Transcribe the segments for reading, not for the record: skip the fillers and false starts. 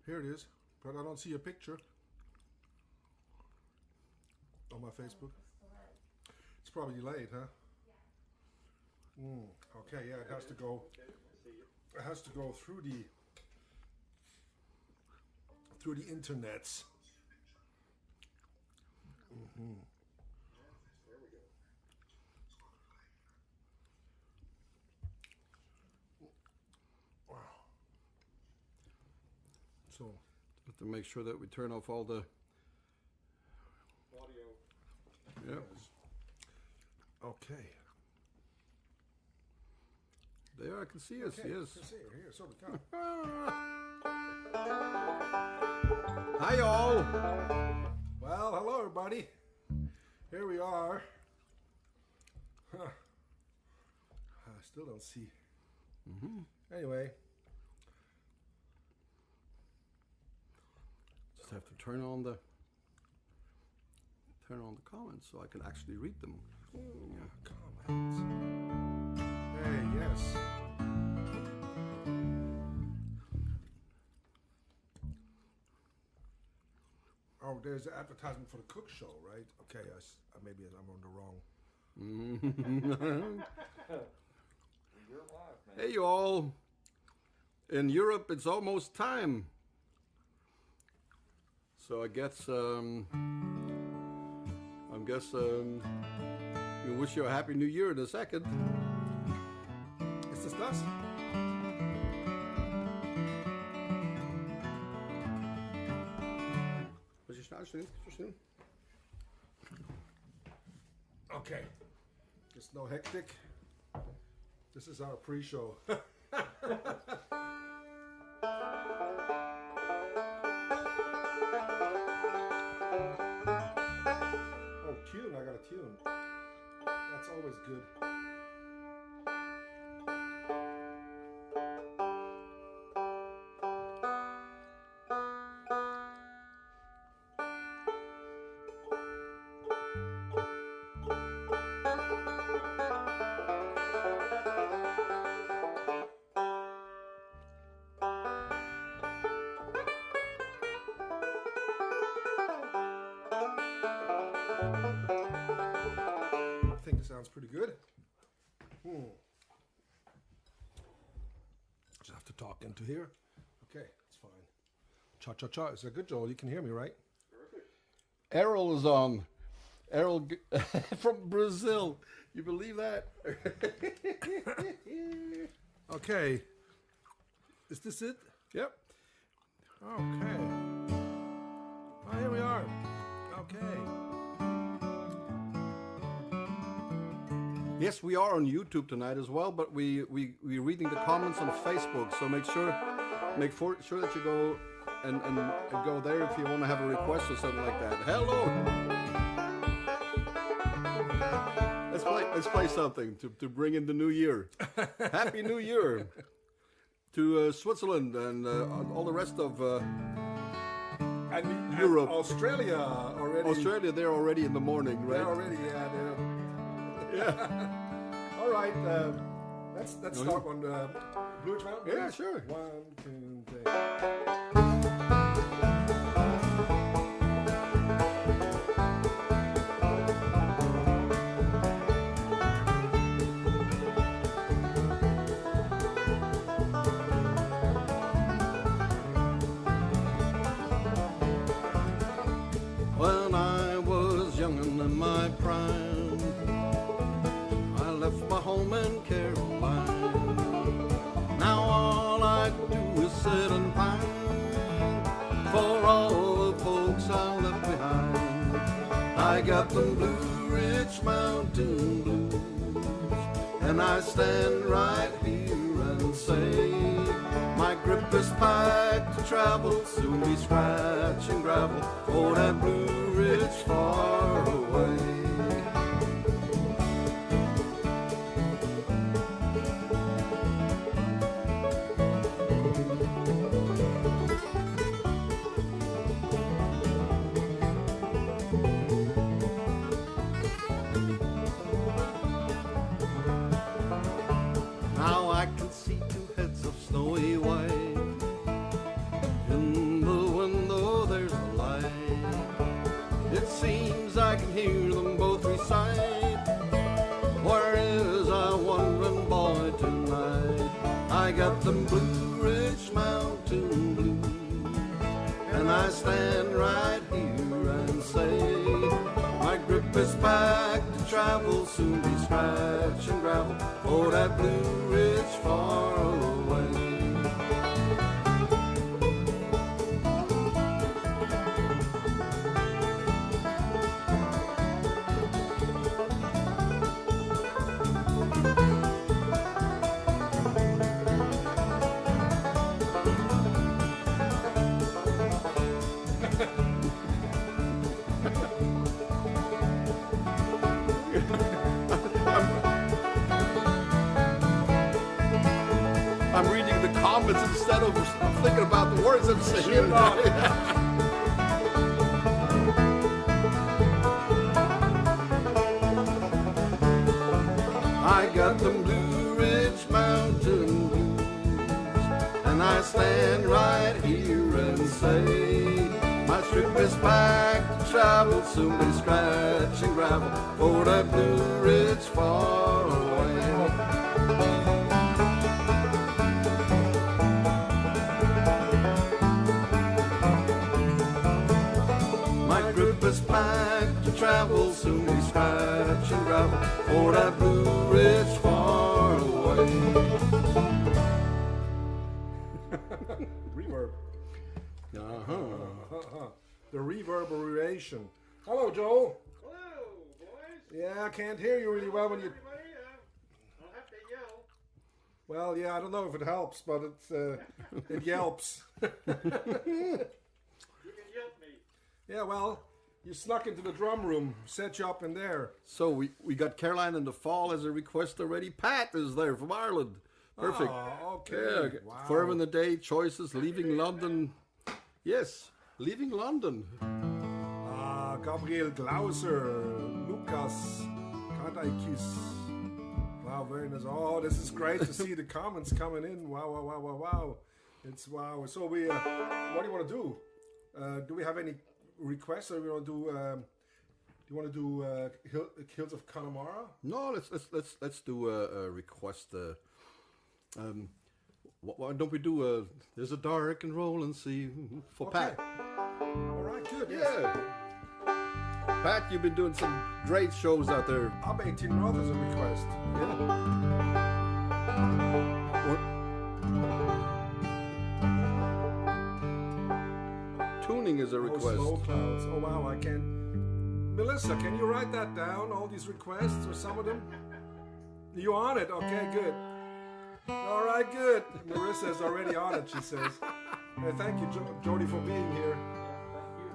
Here it is, but I don't see a picture on my Facebook. It's probably delayed, huh? Okay, yeah, it has to go. It has to go through the internets. There we go. Wow. So Have to make sure that we turn off all the. Audio. Yeah. okay. There, I can see us. Okay, Yes. let's see here. So we come. Hi, y'all. Well, hello everybody. Here we are. Huh. I still don't see. Anyway, Just have to turn on the comments so I can actually read them. comments. Hey, yes. Oh, there's the advertisement for the cook show, right? Okay, maybe I'm on the wrong. You're live, man. Hey, y'all. In Europe, it's almost time. So I guess we wish you a happy New Year in a second. Is this us? Was je snel? Okay. It's no hectic. This is our pre-show. Oh, tune. I got a tune. That's always good. I think it sounds pretty good. Just have to talk into here. Okay, that's fine. Cha cha cha. Is that good, Joel? You can hear me, right? Perfect. Errol is on. Errol from Brazil. You believe that? Okay. Is this it? Yep. Okay. Oh, here we are. Okay. Yes, we are on YouTube tonight as well, but we're reading the comments on Facebook. So make sure that you go and go there if you want to have a request or something like that. Hello. Let's play something to bring in the new year. Happy New Year to Switzerland and all the rest of And Europe. Australia already. Australia. They're already in the morning, right? They're already, yeah. All right. Let's start on the Blue Ridge Mountain. Yeah, please. sure. 1, 2, 3. When I was young and in my prime, I left my home in Caroline. Now all I do is sit and pine for all the folks I left behind. I got the Blue Ridge Mountain Blues, and I stand right here and say, my grip is packed to travel, soon be scratching gravel for that Blue Ridge far away. Now I can see two heads of snowy white in them Blue Ridge Mountain blues, and I stand right here and say, my grip is packed to travel, soon be scratching gravel for that Blue Ridge far away. I'm reading the comments instead of thinking about the words I'm saying. I got them Blue Ridge Mountain blues, and I stand right here and say, my trip is packed to travel, soon be scratching gravel for that Blue Ridge far away. My grip is packed to travel, soon be scratching gravel for that Blue Ridge far away. Reverb. Uh-huh. The reverberation. Hello, Joel. Hello, boys. Yeah, I can't hear you really well when you. Everybody, I'll have to yell. Well, yeah, I don't know if it helps, but it's it yelps. You can yelp me. Yeah, well, you snuck into the drum room, set you up in there. So we got Caroline in the Fall as a request already. Pat is there from Ireland. Perfect. Oh, okay. Yeah, Wow. Forever in the Day, Choices, Leaving London. Yes, Leaving London. Gabriel Glauser, Lukas, Kadaikis. Wow, very nice. Oh, this is great to see the comments coming in. Wow, wow, wow, wow, wow. It's wow. So we, what do you want to do? Do we have any requests, or we want to do? Do you want to do Hills of Connemara? No, let's do a request. Why don't we do There's a Dark and Rolling Sea for Okay. Pat? All right, good. Yes. Yeah. Pat, you've been doing some great shows out there. Ab 18 Roth is a request. Tuning is a Oh, request. Slow Clouds. Oh, wow, I can't. Melissa, can you write that down, all these requests, or some of them? You on it? Okay, good. All right, good. Marissa is already on it, she says. Thank you, Jody, for being here.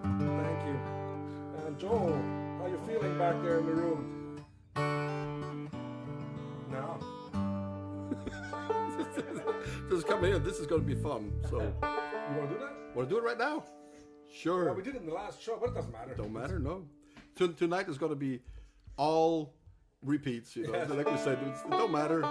Thank you. And Joel, how you feeling back there in the room? No. Just come in. This is going to be fun. So, You want to do that? want to do it right now? Sure. Well, we did it in the last show, but it doesn't matter. Don't matter, no. Tonight is going to be all repeats, you know. Yes. Like we said, it don't matter.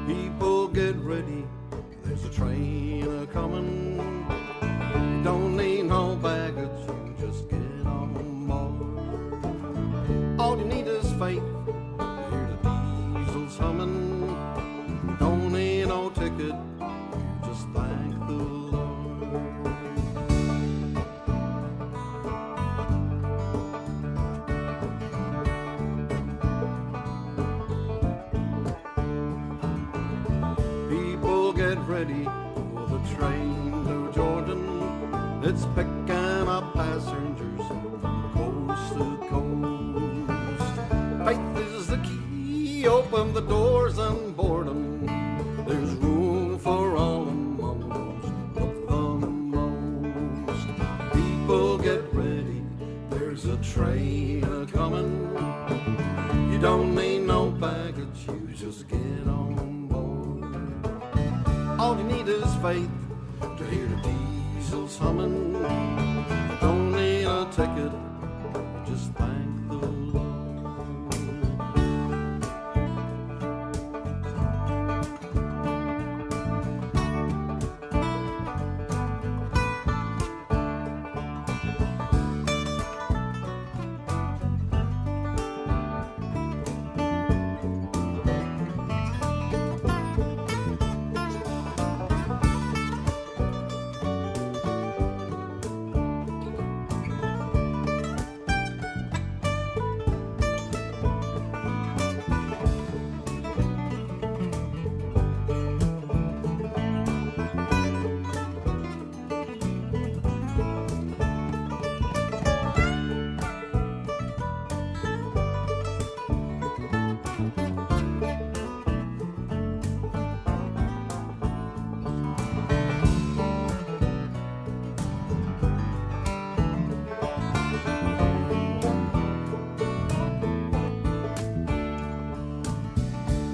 People get ready, there's a train a-comin'. You don't need no baggage, you just get on board. All you need is faith, hear the diesels humming. You don't need no ticket, you just thank the Lord. People get ready for the train to Jordan. It's picking up passengers from coast to coast. Faith is the key, open the doors and board 'em. There's room for all among those of the most. People get ready, there's a train a-comin'. You don't need no baggage, you just get on. All you need is faith to hear the diesels humming. Don't need a ticket, just thank the Lord.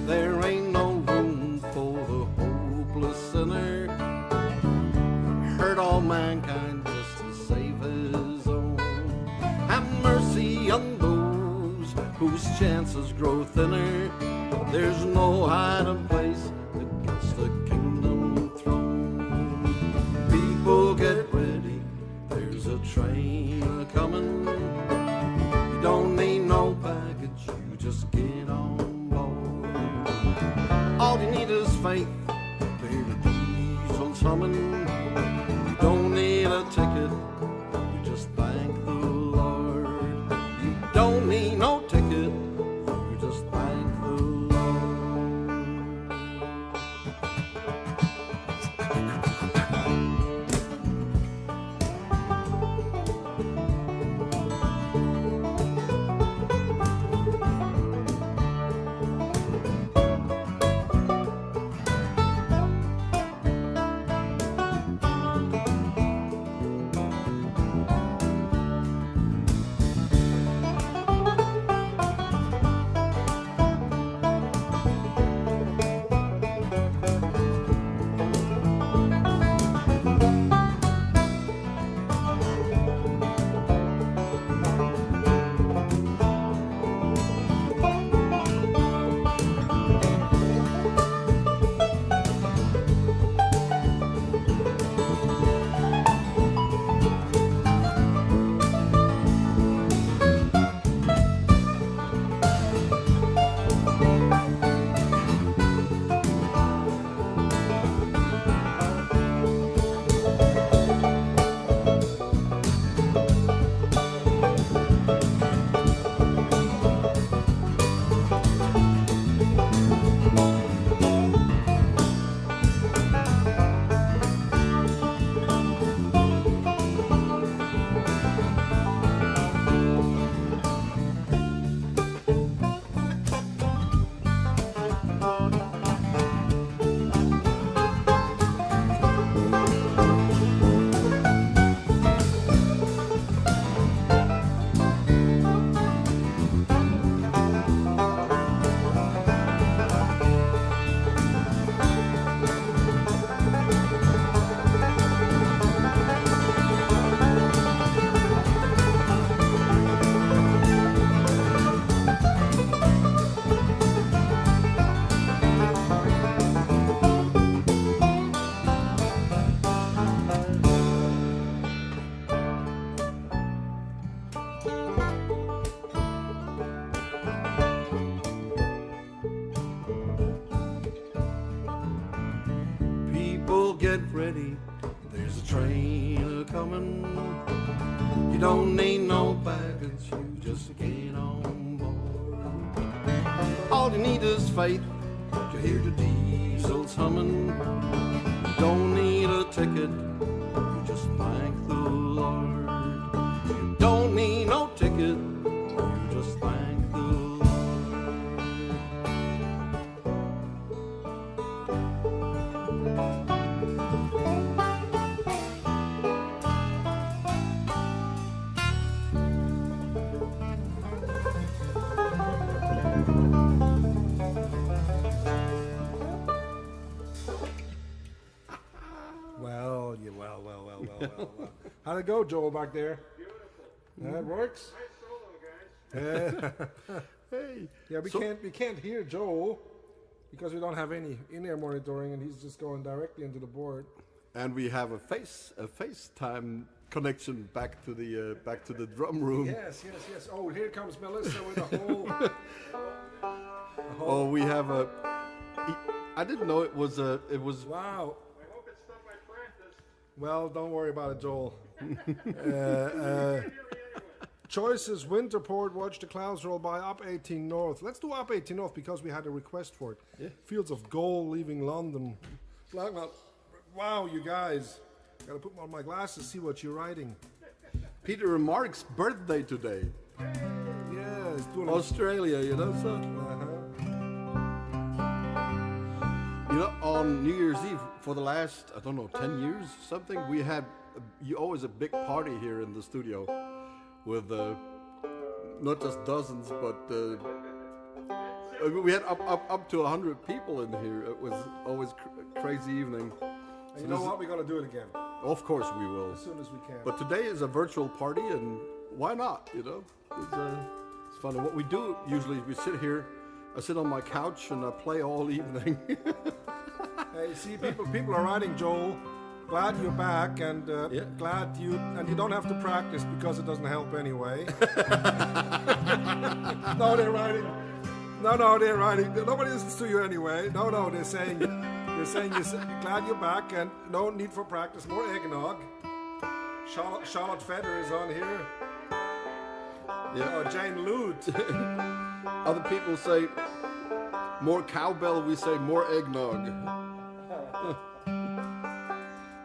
There ain't no room for the hopeless sinner, hurt all mankind just to save his own. Have mercy on those whose chances grow thinner. There's no hiding place against the kingdom throne. People get ready, there's a train a-coming. You don't need no baggage, you just get on. All you need is faith to hear the diesels humming. You don't need a ticket, you just thank the Lord. You don't need no ticket, you just thank the Lord. Get ready, there's a train a-coming. You don't need no baggage, you just get on board. All you need is faith to hear the diesels humming. You don't need a ticket, you just thank the Lord. You don't need no ticket, you just thank the Lord. Well. How'd it go, Joel, back there? Beautiful. It works? Nice solo, guys. Hey. Yeah, we can't hear Joel because we don't have any in-ear monitoring, and he's just going directly into the board. And we have a FaceTime connection back to the drum room. Yes. Oh, here comes Melissa with a whole. Oh, we have a. I didn't know it was. Wow. I hope it's not my practice. Well, don't worry about it, Joel. Hear me anyway. Choices: Winterport, Watch the Clouds Roll By, Up 18 North. Let's do Up 18 North because we had a request for it. Yeah. Fields of Gold, Leaving London. Wow, you guys. Gotta put on my glasses, see what you're writing. Peter and Mark's birthday today. Yeah, it's doing Australia, you know, so. You know, on New Year's Eve for the last, 10 years, something, we had always a big party here in the studio with not just dozens, but we had up to 100 people in here. It was always crazy evening. And you know what? We're gonna do it again Of course we will. as soon as we can. But today is a virtual party, and why not? You know, it's fun. And what we do usually is we sit here. I sit on my couch and I play all evening. Hey, see, people are writing, Joel. Glad you're back, and glad you don't have to practice because it doesn't help anyway. No, they're writing. Nobody listens to you anyway. No, they're saying you're glad you're back, and no need for practice. More eggnog. Charlotte Feder is on here. Yeah. Oh, Jane Lute. Other people say more cowbell. We say more eggnog.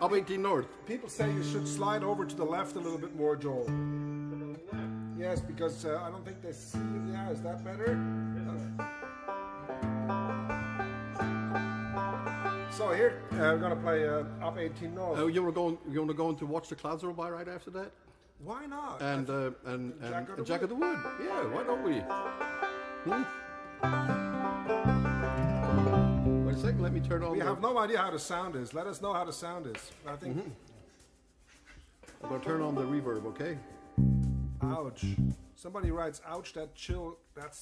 Up 18 North. People say you should slide over to the left a little bit more, Joel. To the left. Yes, because I don't think they see you. Yeah, is that better? So here we're gonna play Up 18 North. You want to go into Watch the Clouds Roll By right after that? Why not? And Jack of the Wood. Yeah, why don't we? Wait a second, let me turn on. We have no idea how the sound is. Let us know how the sound is. I think. I'm gonna turn on the reverb, okay? Ouch. Somebody writes, ouch, that's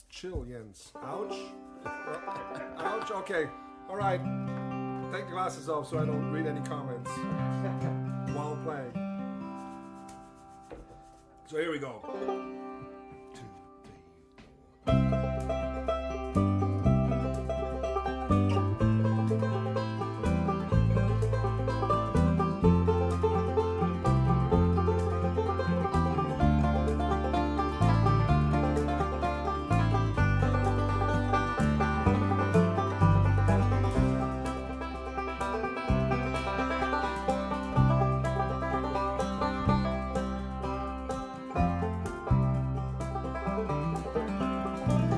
chill, Jens. Ouch. Ouch, okay. All right. Take the glasses off so I don't read any comments while playing. So here we go. 2, 3, 4.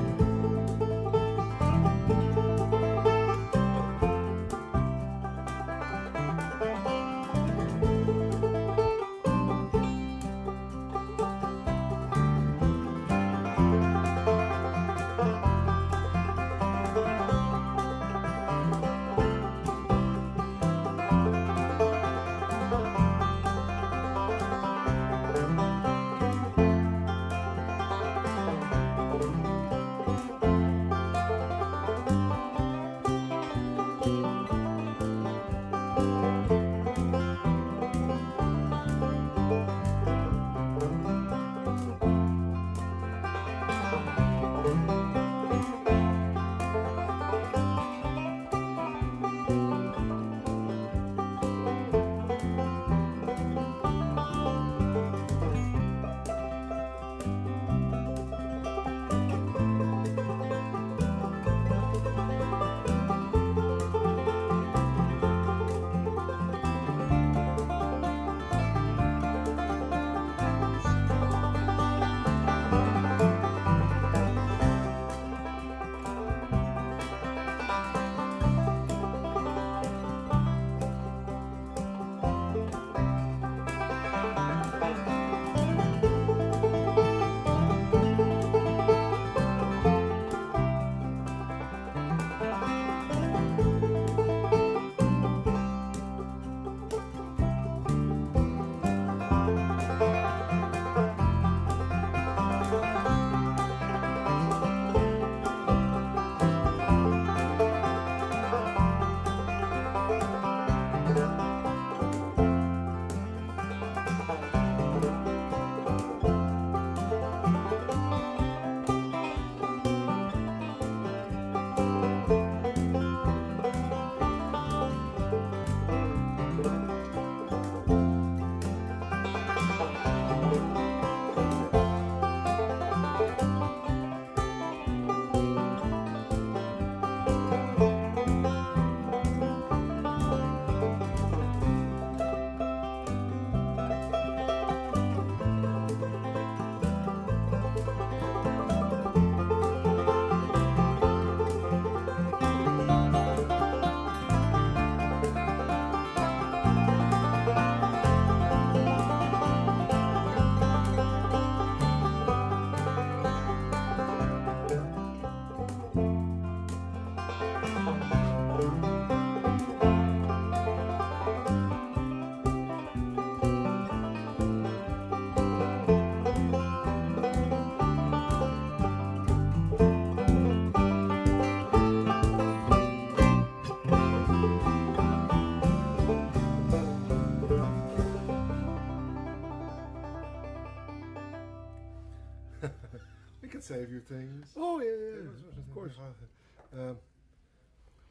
say a few things. Oh yeah, of course.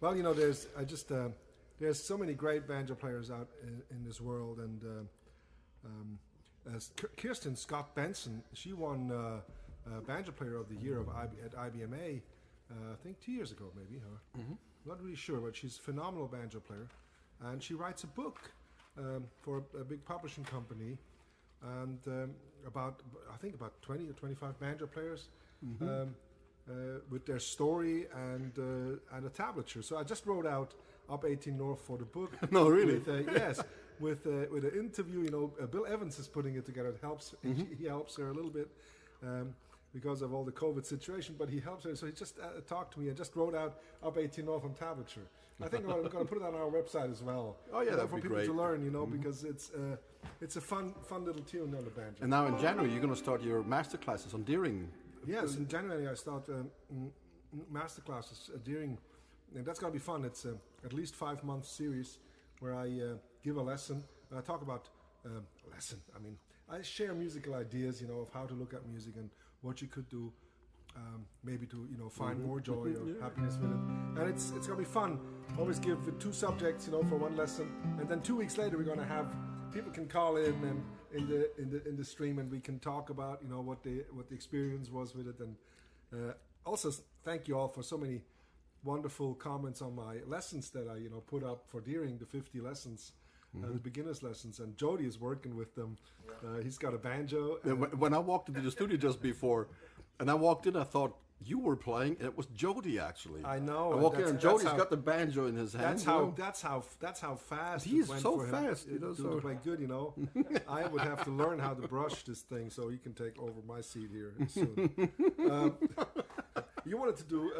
Well, there's so many great banjo players out in this world, and Kirsten Scott Benson, she won Banjo Player of the Year at IBMA, I think 2 years ago, maybe. Not really sure, but she's a phenomenal banjo player, and she writes a book for a big publishing company, and about 20 or 25 banjo players. With their story and a tablature. So I just wrote out Up 18 North for the book. No, really? With an interview. Bill Evans is putting it together. It helps. He helps her a little bit because of all the COVID situation, but he helps her. So he just talked to me and just wrote out Up 18 North on tablature. I think we're going to put it on our website as well. Oh yeah, that'd for be people great. to learn, because it's a fun little tune on the banjo. And now in January, you're going to start your master classes on Deering. Yes, in January I start master classes during, and that's going to be fun. It's at least 5-month series where I give a lesson. And I talk about lesson. I mean, I share musical ideas, of how to look at music and what you could do, maybe to find more joy or happiness with it. And it's going to be fun. Always give 2 subjects, for one lesson, and then 2 weeks later we're going to have people can call in and in the stream, and we can talk about what the experience was with it. And also thank you all for so many wonderful comments on my lessons that I put up for Deering, the 50 lessons, the beginners lessons, and Jody is working with them. He's got a banjo. When I walked into the studio just before, and I walked in, I thought you were playing, and it was Jody actually. I know. I walked in, and Jody's got the banjo in his hand. That's how fast. He's it went so for fast. Him to play good. I would have to learn how to brush this thing so he can take over my seat here soon. You wanted to do.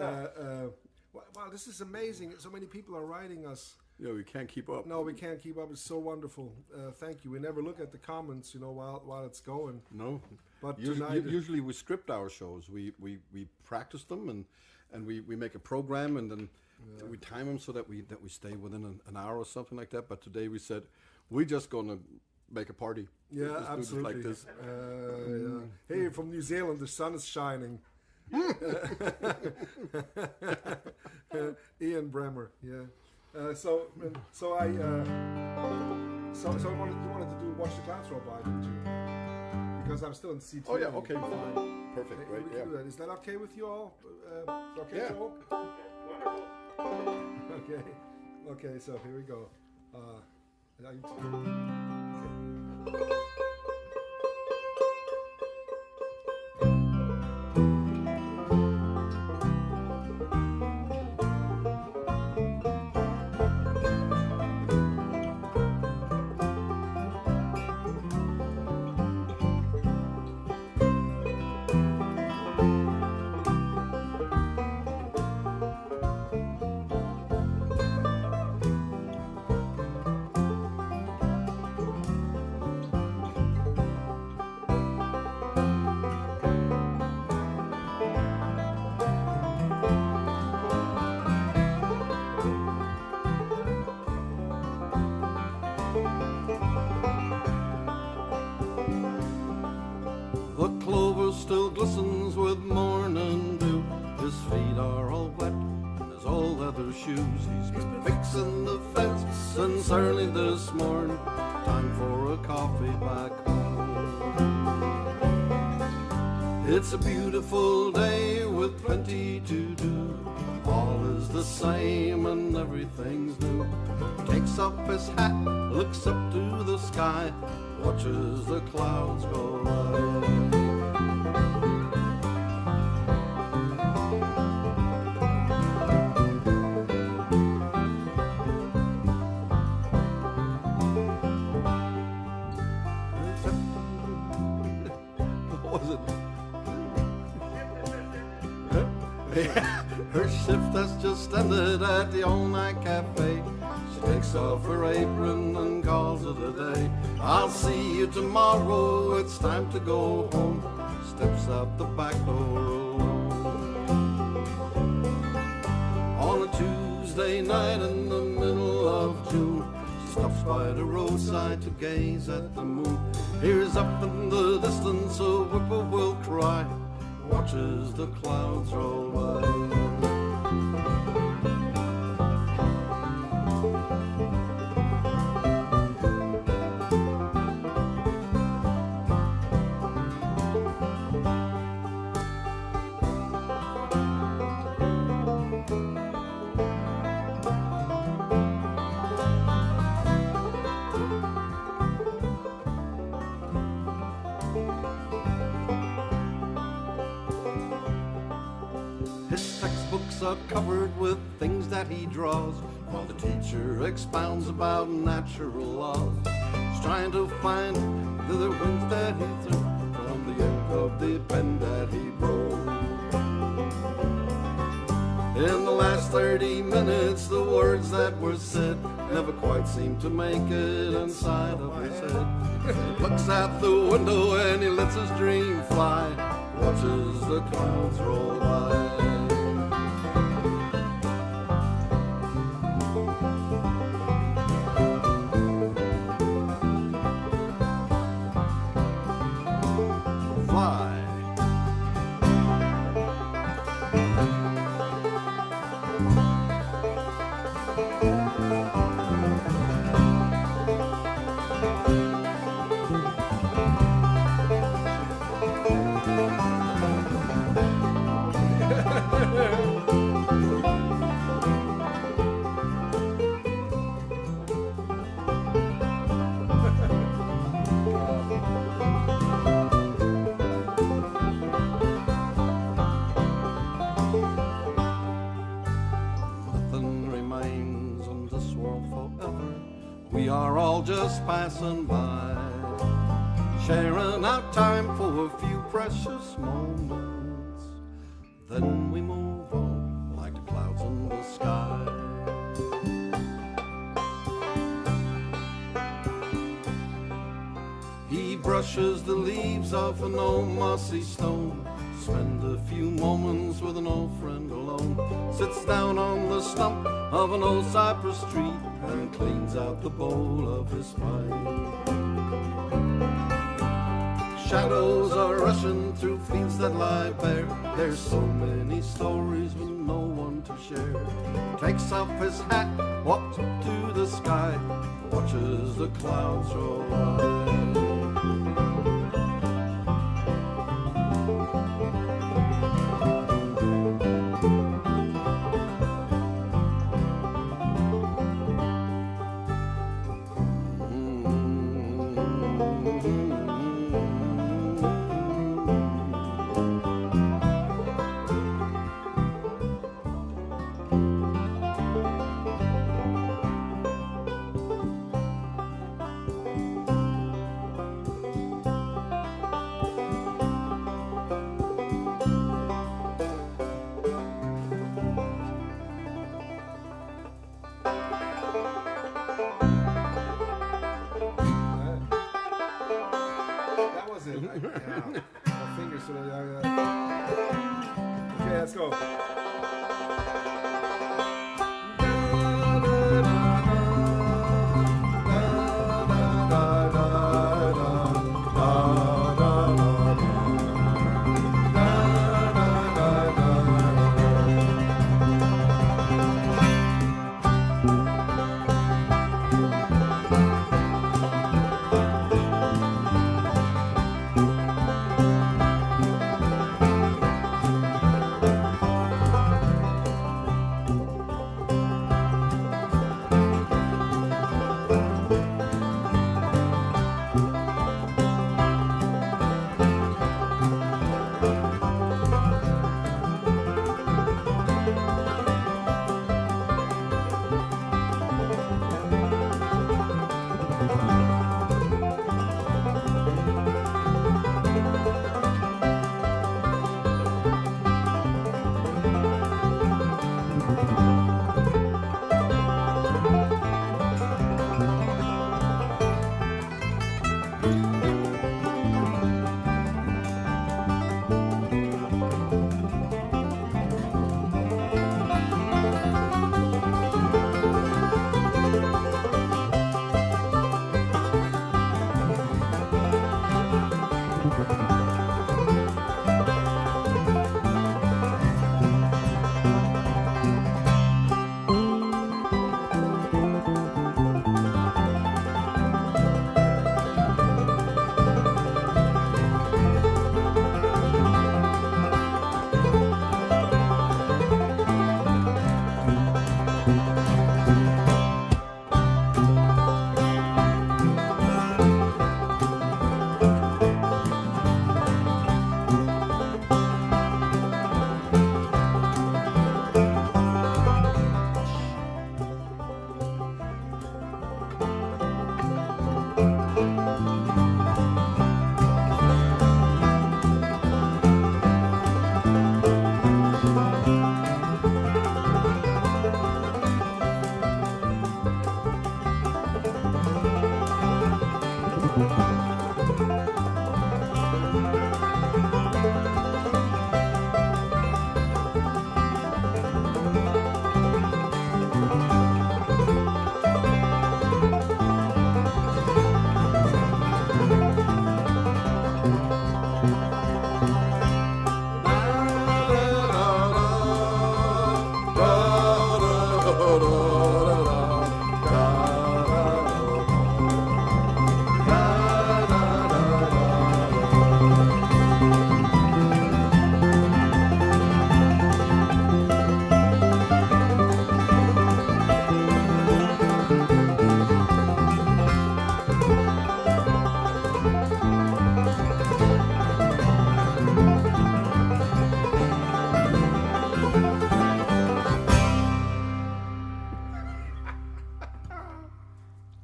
Wow, this is amazing. So many people are writing us. Yeah, we can't keep up. No, we can't keep up. It's so wonderful. Thank you. We never look at the comments, while it's going. No. But usually we script our shows. We practice them and we make a program, and then we time them so that we stay within an hour or something like that. But today we said we're just gonna make a party. Yeah, just absolutely. like this. Hey, from New Zealand, the sun is shining. Ian Bremer, yeah. So you wanted to do Watch the Clouds Roll By, didn't you? Because I'm still in CT. Oh yeah, okay, fine, perfect, Hey, great, we can yeah. do that. Is that okay with you all? Okay, Yeah. Joel? Wonderful. Okay, so here we go. The clover still glistens with morning dew. His feet are all wet in his old leather shoes. He's been fixing the fence since early this morning. Time for a coffee back home. It's a beautiful day with plenty to do. All is the same and everything's new. Takes off his hat, looks up to the sky, watches the clouds go by. Her shift has just ended at the all-night cafe. She takes off her apron and calls it a day. I'll see you tomorrow, it's time to go home. Steps out the back door alone. On a Tuesday night in the middle of June, she stops by the roadside to gaze at the moon. Here's up in the distance a whippoorwill cry. watches the clouds roll by. His textbooks are covered with things that he draws, while the teacher expounds about natural laws. He's trying to find the winds that he threw from the end of the pen that he broke. In the last 30 minutes, the words that were said never quite seem to make it inside of his head. He looks out the window and he lets his dream fly, watches the clouds roll by. We are all just passing by, sharing out time for a few precious moments. Then we move on like the clouds in the sky. He brushes the leaves off an old mossy stone, spend a few moments with an old friend alone, sits down on the stump of an old cypress tree and cleans out the bowl of his pipe. Shadows are rushing through fields that lie bare. There's so many stories with no one to share. Takes off his hat, walks up to the sky, watches the clouds roll by. Okay, let's go.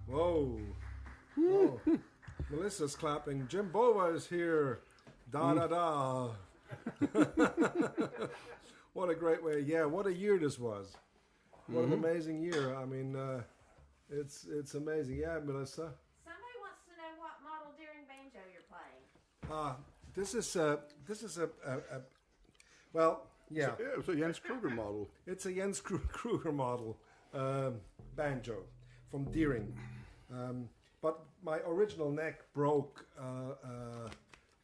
Whoa. Whoa. Melissa's clapping. Jim Bova is here. Da da da. What a great way. Yeah, what a year this was. What an amazing year. I mean, it's amazing. Yeah, Melissa. Somebody wants to know what model Dueling Banjo you're playing. This is a well, yeah. It's a Jens Kruger model. It's a Jens Kruger model banjo from Deering. But my original neck broke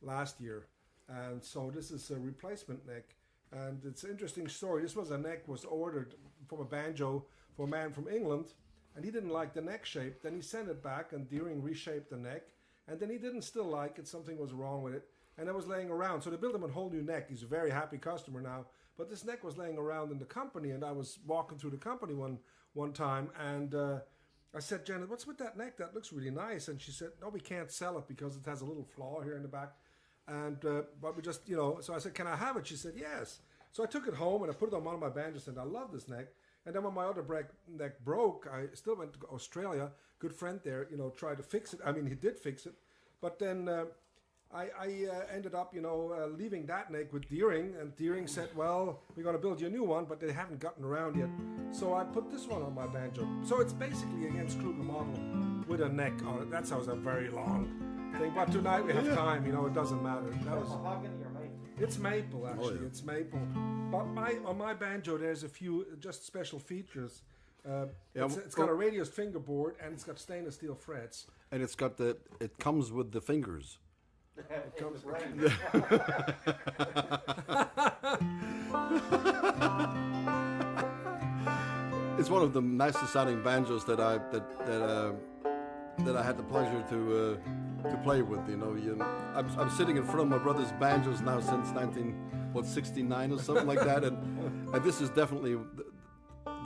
last year, and so this is a replacement neck. And it's an interesting story. This was a neck was ordered from a banjo for a man from England, and he didn't like the neck shape. Then he sent it back, and Deering reshaped the neck. And then he didn't still like it. Something was wrong with it, and it was laying around. So they built him a whole new neck. He's a very happy customer now. But this neck was laying around in the company, and I was walking through the company one time, and I said, Janet, what's with that neck? That looks really nice. And she said, no, we can't sell it because it has a little flaw here in the back. And but we just, so I said, can I have it? She said, yes. So I took it home and I put it on one of my banjos, and I love this neck. And then when my other neck broke, I still went to Australia. Good friend there, tried to fix it. I mean, he did fix it. But then I ended up, leaving that neck with Deering. And Deering said, well, we're going to build you a new one, but they haven't gotten around yet. So I put this one on my banjo. So it's basically a Jens Kruger model with a neck on it. That sounds a very long thing. But tonight we have time, it doesn't matter. That was, Mahogany or maple? it's maple, actually. Oh, yeah. It's maple. But on my banjo, there's a few just special features. It's got a radius fingerboard, and it's got stainless steel frets. And it comes with the fingers. It comes It's one of the nicest sounding banjos that I had the pleasure to play with. I'm sitting in front of my brother's banjos now since 1969 or something like that, and this is definitely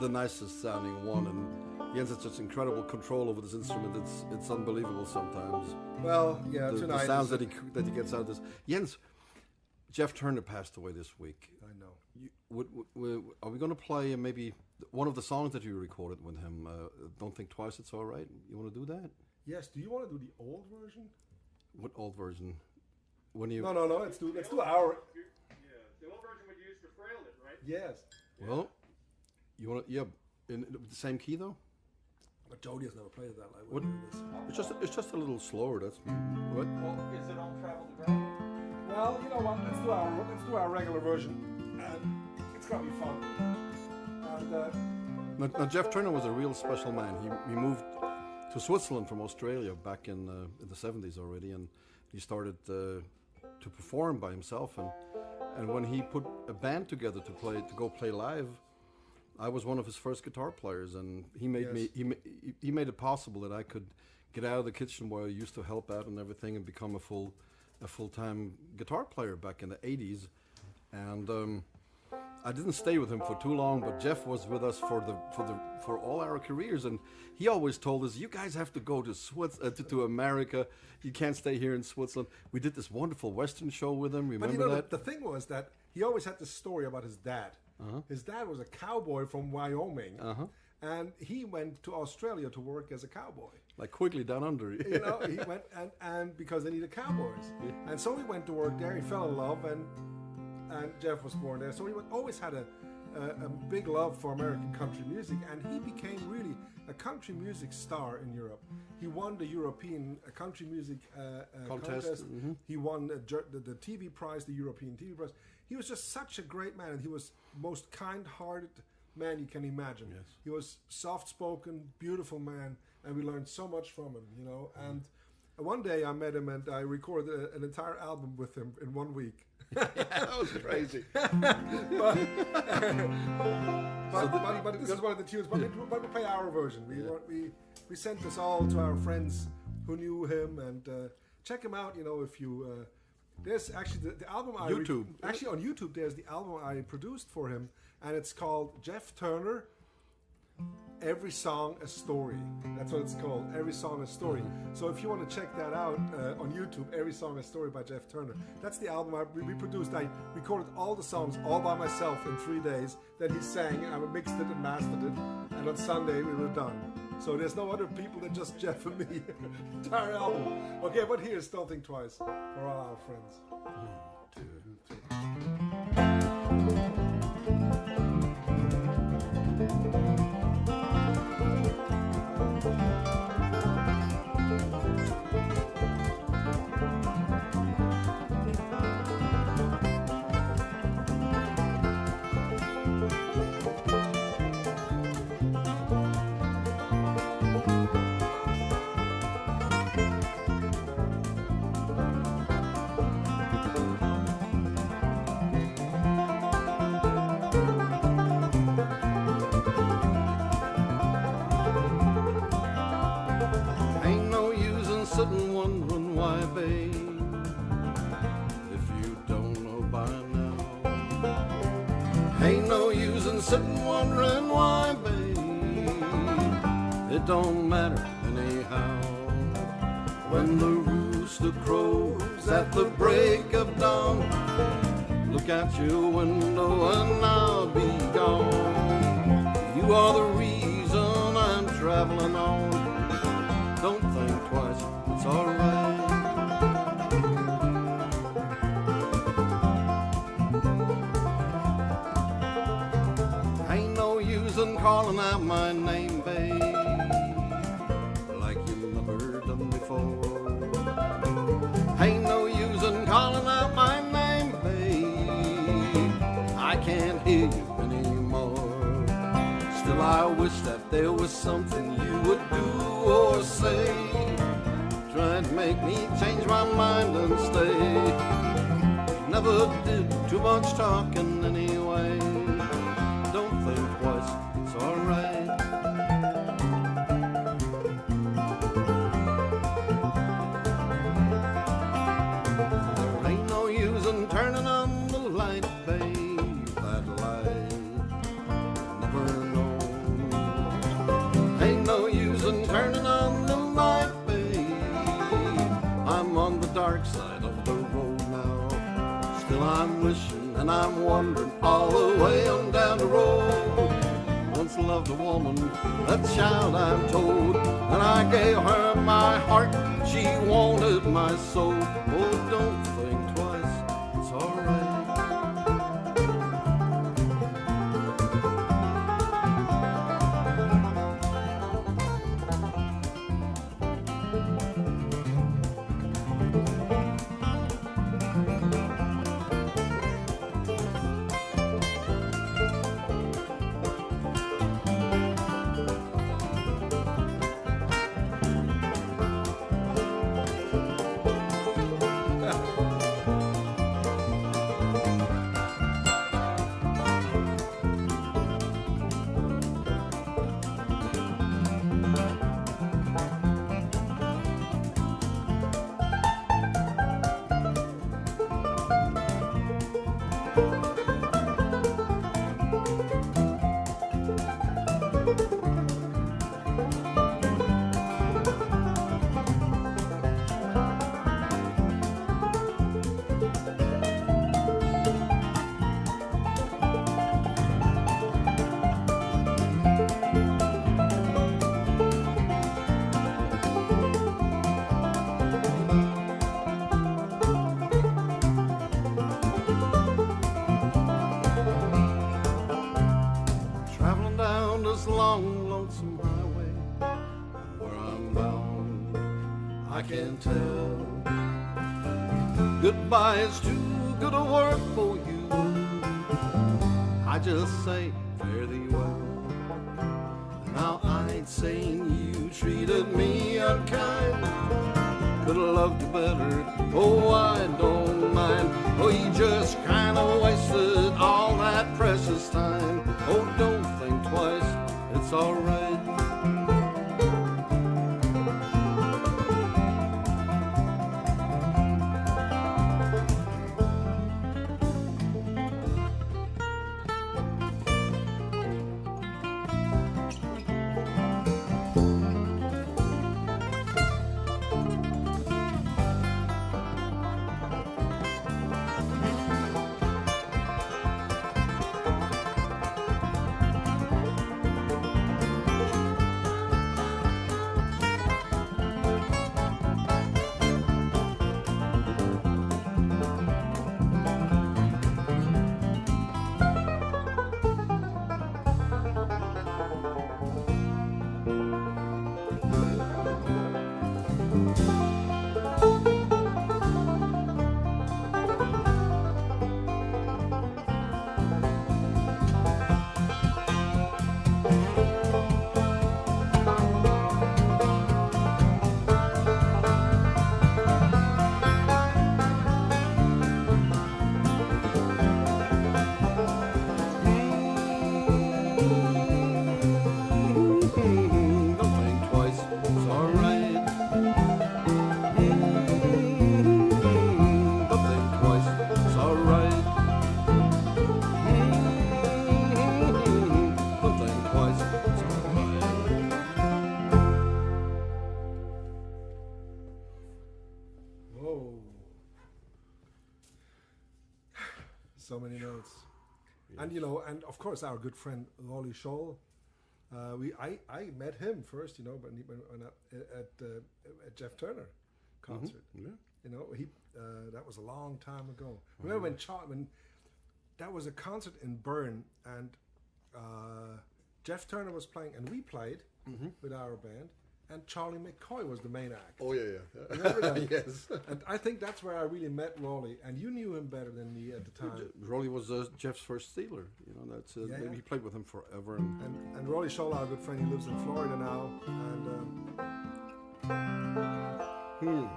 the nicest sounding one. And Jens has just incredible control over this instrument. It's unbelievable sometimes. Well, yeah, The tonight. sounds that he gets out of this. Jens, Jeff Turner passed away this week. I know. Are we going to play maybe one of the songs that you recorded with him? Don't Think Twice, It's All Right. You want to do that? Yes. Do you want to do the old version? What old version? When you? No. Let's do our. Yeah, the old version would use for frailed it, right? Yes. Well, you want to? Yeah, in the same key though. But Jody has never played it that like What? we do this. It's just a little slower. That's what. Well, is it on travel to ground? Well, you know what? Let's do our regular version, and it's gonna be fun. And Now, Jeff Turner was a real special man. He moved to Switzerland from Australia back in the 70s already, and he started to perform by himself. And when he put a band together to go play live, I was one of his first guitar players, and he made he made it possible that I could get out of the kitchen where I used to help out and everything, and become a full-time guitar player back in the 80s. And I didn't stay with him for too long, but Jeff was with us for all our careers, and he always told us, "You guys have to go to to America. You can't stay here in Switzerland." We did this wonderful Western show with him. Remember that? The thing was that he always had this story about his dad. His dad was a cowboy from Wyoming, and he went to Australia to work as a cowboy. Like Quigley down under. He went and because they needed cowboys, and so he went to work there. He fell in love, and Jeff was born there. So he always had a big love for American country music, and he became really a country music star in Europe. He won the European country music contest. Mm-hmm. He won the TV prize, the European TV prize. He was just such a great man, and he was most kind-hearted man you can imagine. Yes. He was soft-spoken, beautiful man, and we learned so much from him, you know. And one day I met him, and I recorded an entire album with him in 1 week. That was crazy. but this is one of the tunes. But we play our version. We sent this all to our friends who knew him, and check him out. You know, if you there's actually the album I YouTube. Actually on YouTube there's the album I produced for him, and it's called Jeff Turner. Every Song a Story. That's what it's called. Every Song a Story. So if you want to check that out on YouTube, Every Song a Story by Jeff Turner. That's the album we produced. I recorded all the songs all by myself in 3 days. Then he sang, I mixed it and mastered it, and on Sunday we were done. So there's no other people than just Jeff and me. Entire album. Okay, but here's Don't Think Twice for all our friends. 1, 2, 3. Sitting wondering why, babe, if you don't know by now. Ain't no use in sitting wondering why, babe, it don't matter anyhow. When the rooster crows at the break of dawn, look out your window and I'll be gone. You are the reason I'm traveling on. Don't think twice, it's alright. Ain't no use in calling out my name, babe, like you never done before. Ain't no use in calling out my name, babe, I can't hear you anymore. Still I wish that there was something you would do or say, trying to make me change my mind and stay. Never did too much talking anyway. Don't think twice, it's alright. There ain't no use in turning on the light, babe, that light never known. Ain't no use in turning on the light, babe, I'm on the dark side of the road now. Still I'm wishing and I'm wondering all the way on down the road. Once loved a woman, a child I'm told, and I gave her my heart, she wanted my soul. Oh, don't think twice, it's alright. I can tell. Goodbye is too good a word for you. I just say fare thee well. Now I ain't saying you treated me unkind. Could've loved you better, oh I don't mind. Oh, you just kinda wasted all that precious time. Oh, don't think twice, it's alright. So many notes. And you know, and of course our good friend Rolly Scholl. I met him first, you know, at Jeff Turner concert. Mm-hmm. Yeah. You know, that was a long time ago. Remember when that was a concert in Bern, and Jeff Turner was playing, and we played with our band, and Charlie McCoy was the main act. Oh yeah. Remember that? Yes. And I think that's where I really met Rolly, and you knew him better than me at the time. Rolly was Jeff's first Steeler. You know, that's maybe he played with him forever. And Rolly Scholl, our good friend, he lives in Florida now, and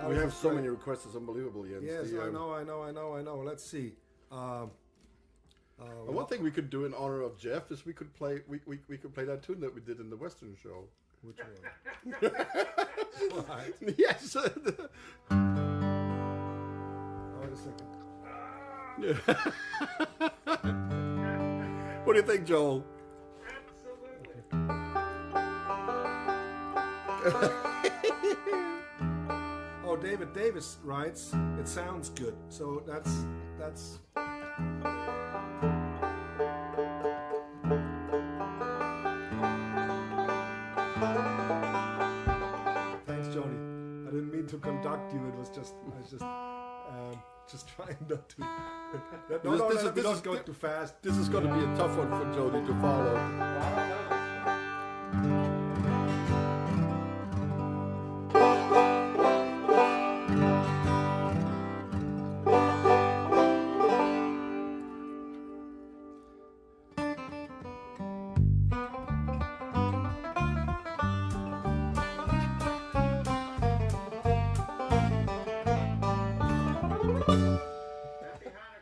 we have so many requests. It's unbelievable, Jens. Yes, I know. Let's see. One thing we could do in honor of Jeff is we could play that tune that we did in the Western show. Which one? What? Yes. Wait a second. What do you think, Joel? Oh, David Davis writes, it sounds good. So that's thanks, Jody. I didn't mean to conduct you. It was just I was just trying not to. Don't go too fast. This is going to be a tough one for Jody to follow. Happy Hanukkah.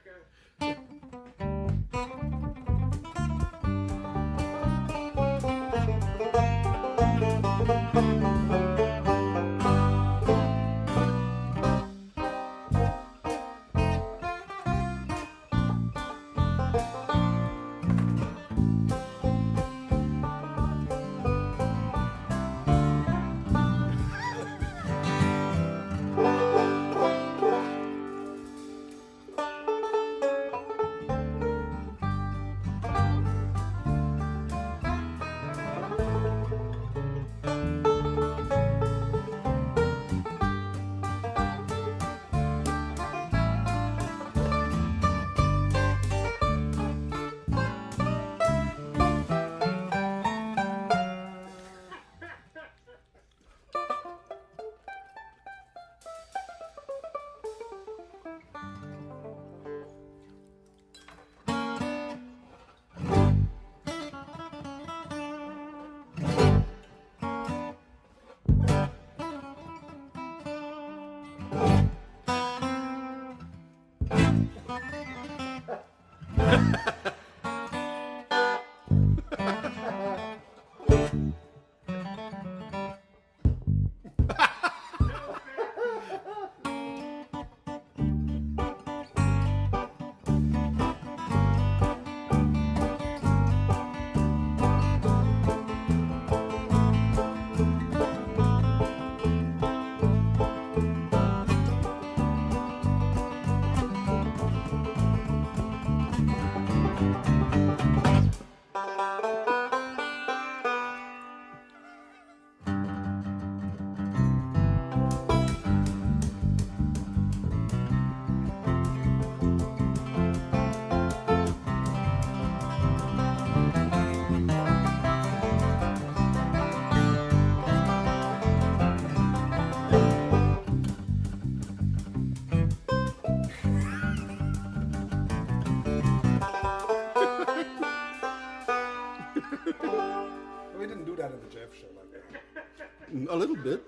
A little bit.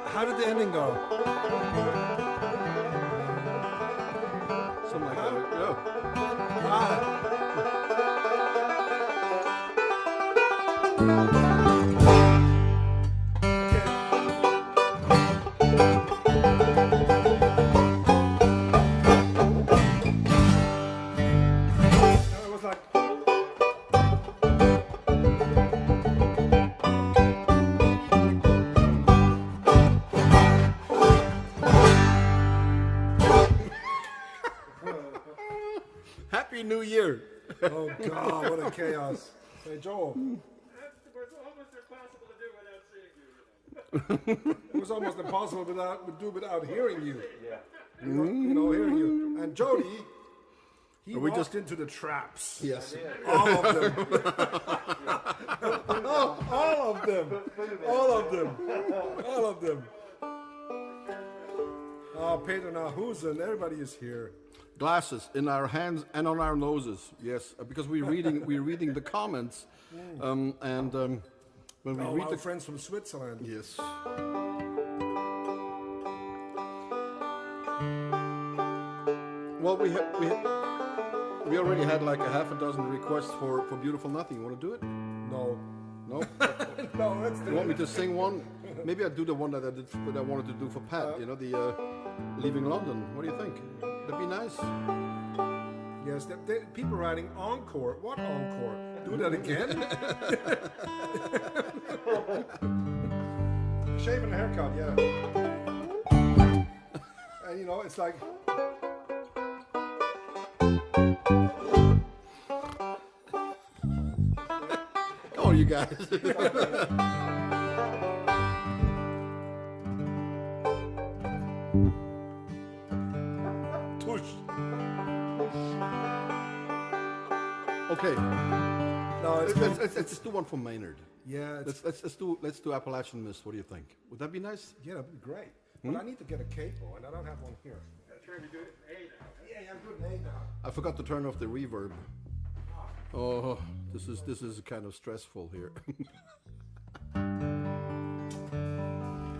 How did the ending go? Something like that. Yeah. It was like. Happy New Year. Oh God, what a chaos. Hey Joel, It was almost impossible to do without seeing you. it was almost impossible to do without hearing you. Yeah. You know, hearing you. And Jody, he we walked just- into the traps. Yes. All of them. All of them. All of them. All of them. Oh, Peter Nahusen, everybody is here. Glasses in our hands and on our noses. Yes, because we're reading the comments, when we Oh, read our the friends from Switzerland. yes. Well, we already had like a half a dozen requests for Beautiful Nothing. You want to do it? No. No. No, let's do You want me it. to sing one? Maybe I'll do the one that I wanted to do for Pat. You know, the Leaving London. What do you think? That'd be nice. Yes, people writing encore. What encore? Do that again? Shave and a haircut, yeah. And you know, it's like. Come on, you guys. Tush. Okay, No, it's let's just do one from Maynard. yeah, it's, Let's do Appalachian Mist. What do you think? Would that be nice? yeah, that'd be great. But I need to get a capo, and I don't have one here. Trying to do it in A now. Yeah, I'm good name now. I forgot to turn off the reverb. Oh, this is kind of stressful here.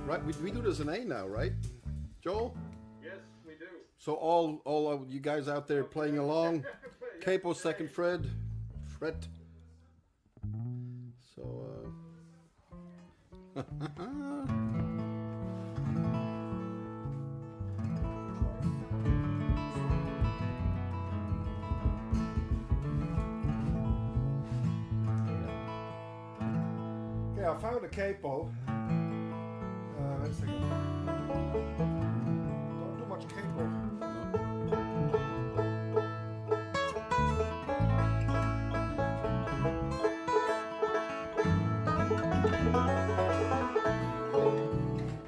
Right, we do this in A now, right, Joel? Yes, we do. So all of you guys out there playing along, capo second fret. So Okay, I found a capo. Wait a second. Don't do much capo.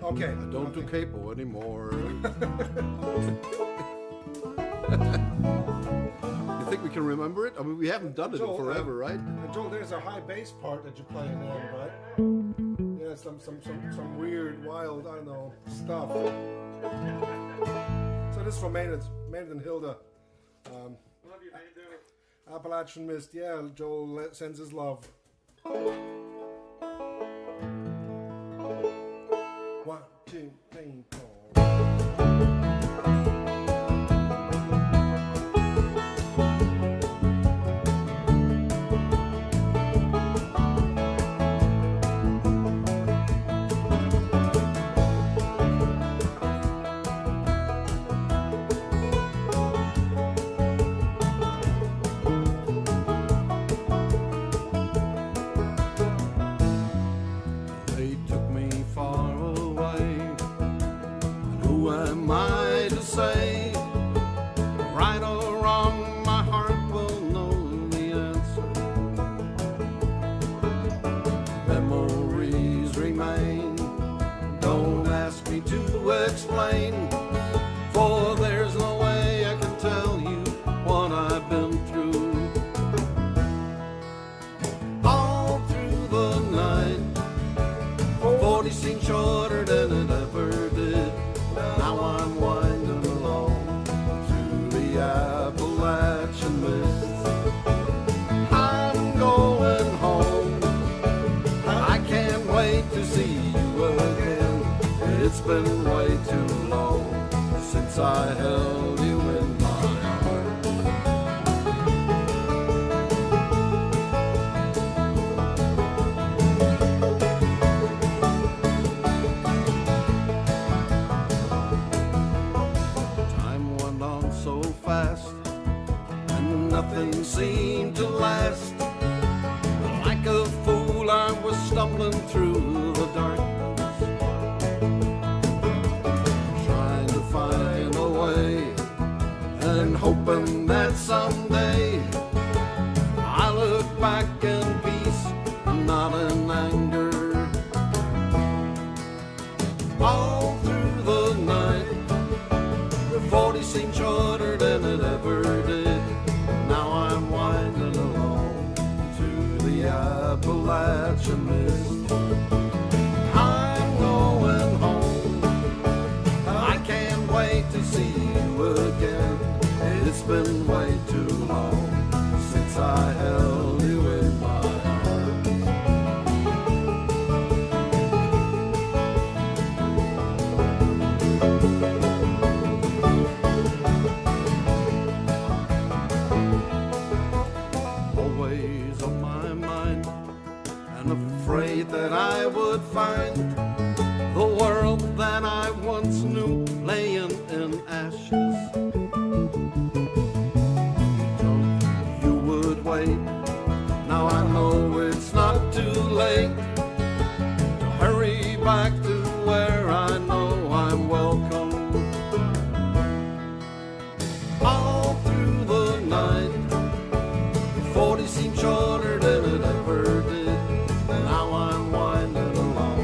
Okay. I don't do capo anymore. You think we can remember it? I mean, we haven't done it in forever, right? Joel, there's a high bass part that you play in there, right? Yeah, some weird, wild, I don't know, stuff. So this is from Maynard and Hilda. Love you, Mando. Appalachian Mist. Yeah, Joel sends his love. 1, 2, 3, 4. It's been way too long since I held you in my arms. Time went on so fast, and nothing seemed to last. Like a fool, I was stumbling through the dark, and hoping that someday I look back in peace and not in anger. All through the night, the 40 seemed shorter than it ever did. Now I'm winding along to the Appalachian Mist. I'm going home. I can't wait to see you again. It's been way too long since I held you in my arms. Always on my mind, and afraid that I would find the world that I once knew laying in ashes. Now I know it's not too late to hurry back to where I know I'm welcome. All through the night, the 40 seemed shorter than it ever did. Now I'm winding along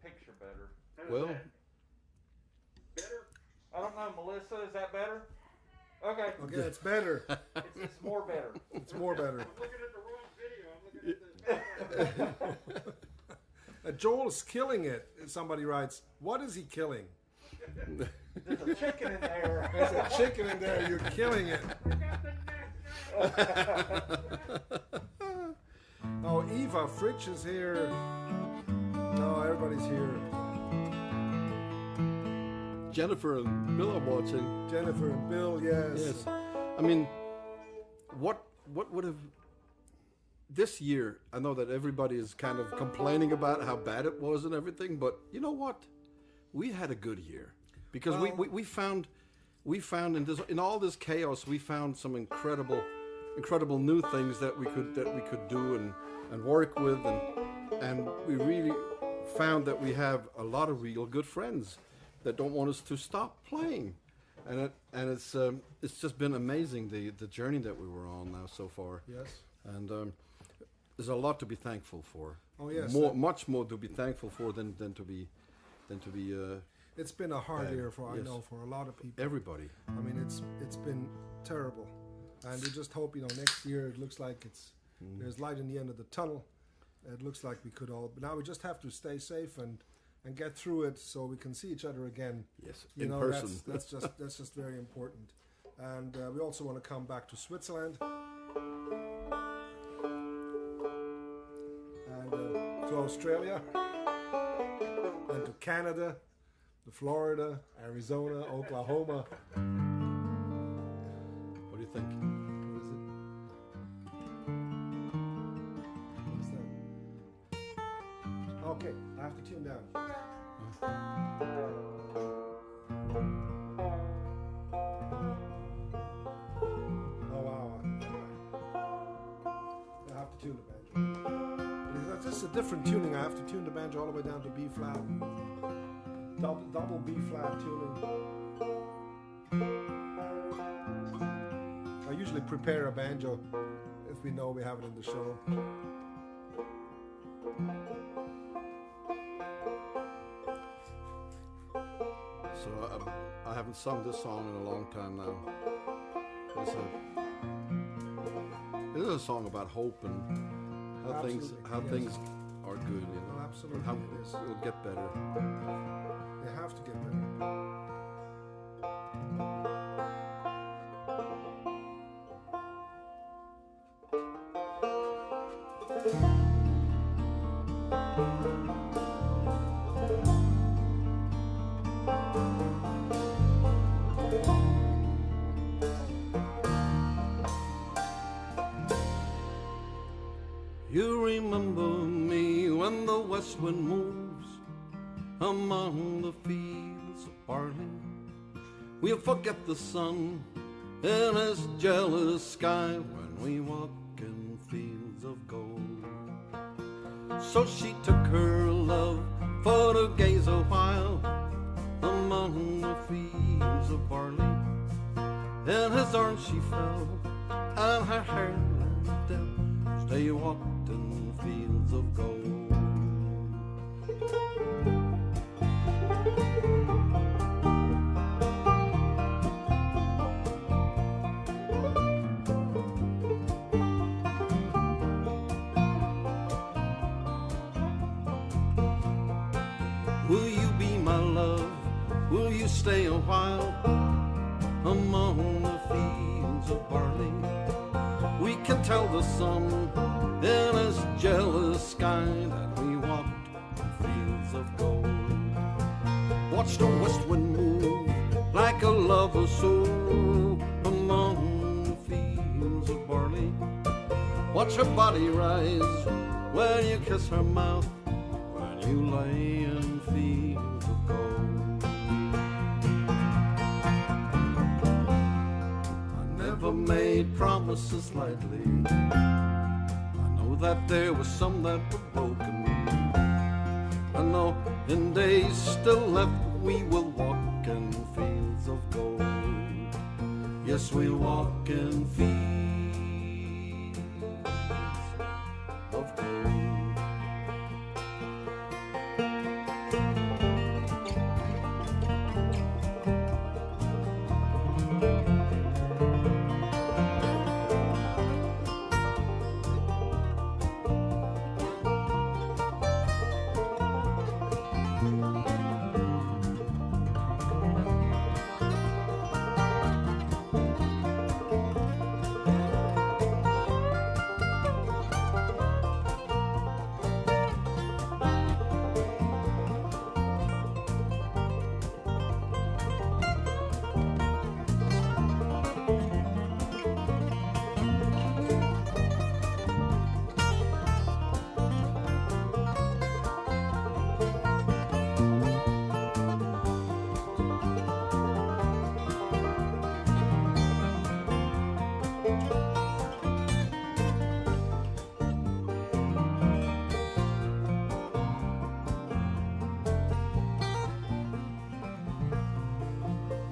picture better. How's Well, that? Better? I don't know, Melissa, is that better? Okay. Okay, it's better. It's more better. It's more better. I'm looking at the wrong video. I'm looking at the... Joel's killing it. Somebody writes, what is he killing? There's a chicken in there. There's a chicken in there. You're killing it. I got the neck. Oh, Eva Fritsch is here. No, everybody's here. Jennifer and Bill are watching. Jennifer and Bill, yes. Yes. I mean, what would have this year? I know that everybody is kind of complaining about how bad it was and everything, but you know what? We had a good year because Well, we found in all this chaos we found some incredible new things that we could do and work with and we really found that we have a lot of real good friends that don't want us to stop playing, and it's just been amazing the journey that we were on now so far. Yes. And there's a lot to be thankful for. Oh, yes. Much more to be thankful for than to be It's been a hard year for yes. I know for a lot of people. everybody. I mean, it's been terrible, and we just hope next year it looks like there's light in the end of the tunnel. It looks like we could all, but now we just have to stay safe and get through it so we can see each other again. Yes, You in know, person. That's just very important. And we also want to come back to Switzerland and to Australia and to Canada, to Florida, Arizona, Oklahoma. What do you think? What is that? Okay, I have to tune down. Oh wow! I have to tune the banjo. This is a different tuning. I have to tune the banjo all the way down to B flat, double B flat tuning. I usually prepare a banjo if we know we have it in the show. So I haven't sung this song in a long time now. It is a song about hope and how Absolutely, things yes. are good, you know. Well, absolutely, How it is. it'll get better. They have to get better. You remember me when the west wind moves among the fields of barley. We'll forget the sun in his jealous sky when we walk in fields of gold. So she took her love for to gaze a while among the fields of barley. In his arms she fell, and her hair lay down. They walked in fields of gold. Will you be my love? Will you stay a while among the fields of barley? We can tell the sun in his jealous sky that we walked in fields of gold. Watch the west wind move like a lover's soul among the fields of barley. Watch her body rise when you kiss her mouth, when you lay in fields of gold. I never made promises lightly. I know that there were some that were broken. I know in days still left we will walk in fields of gold. Yes, we'll walk in fields of gold.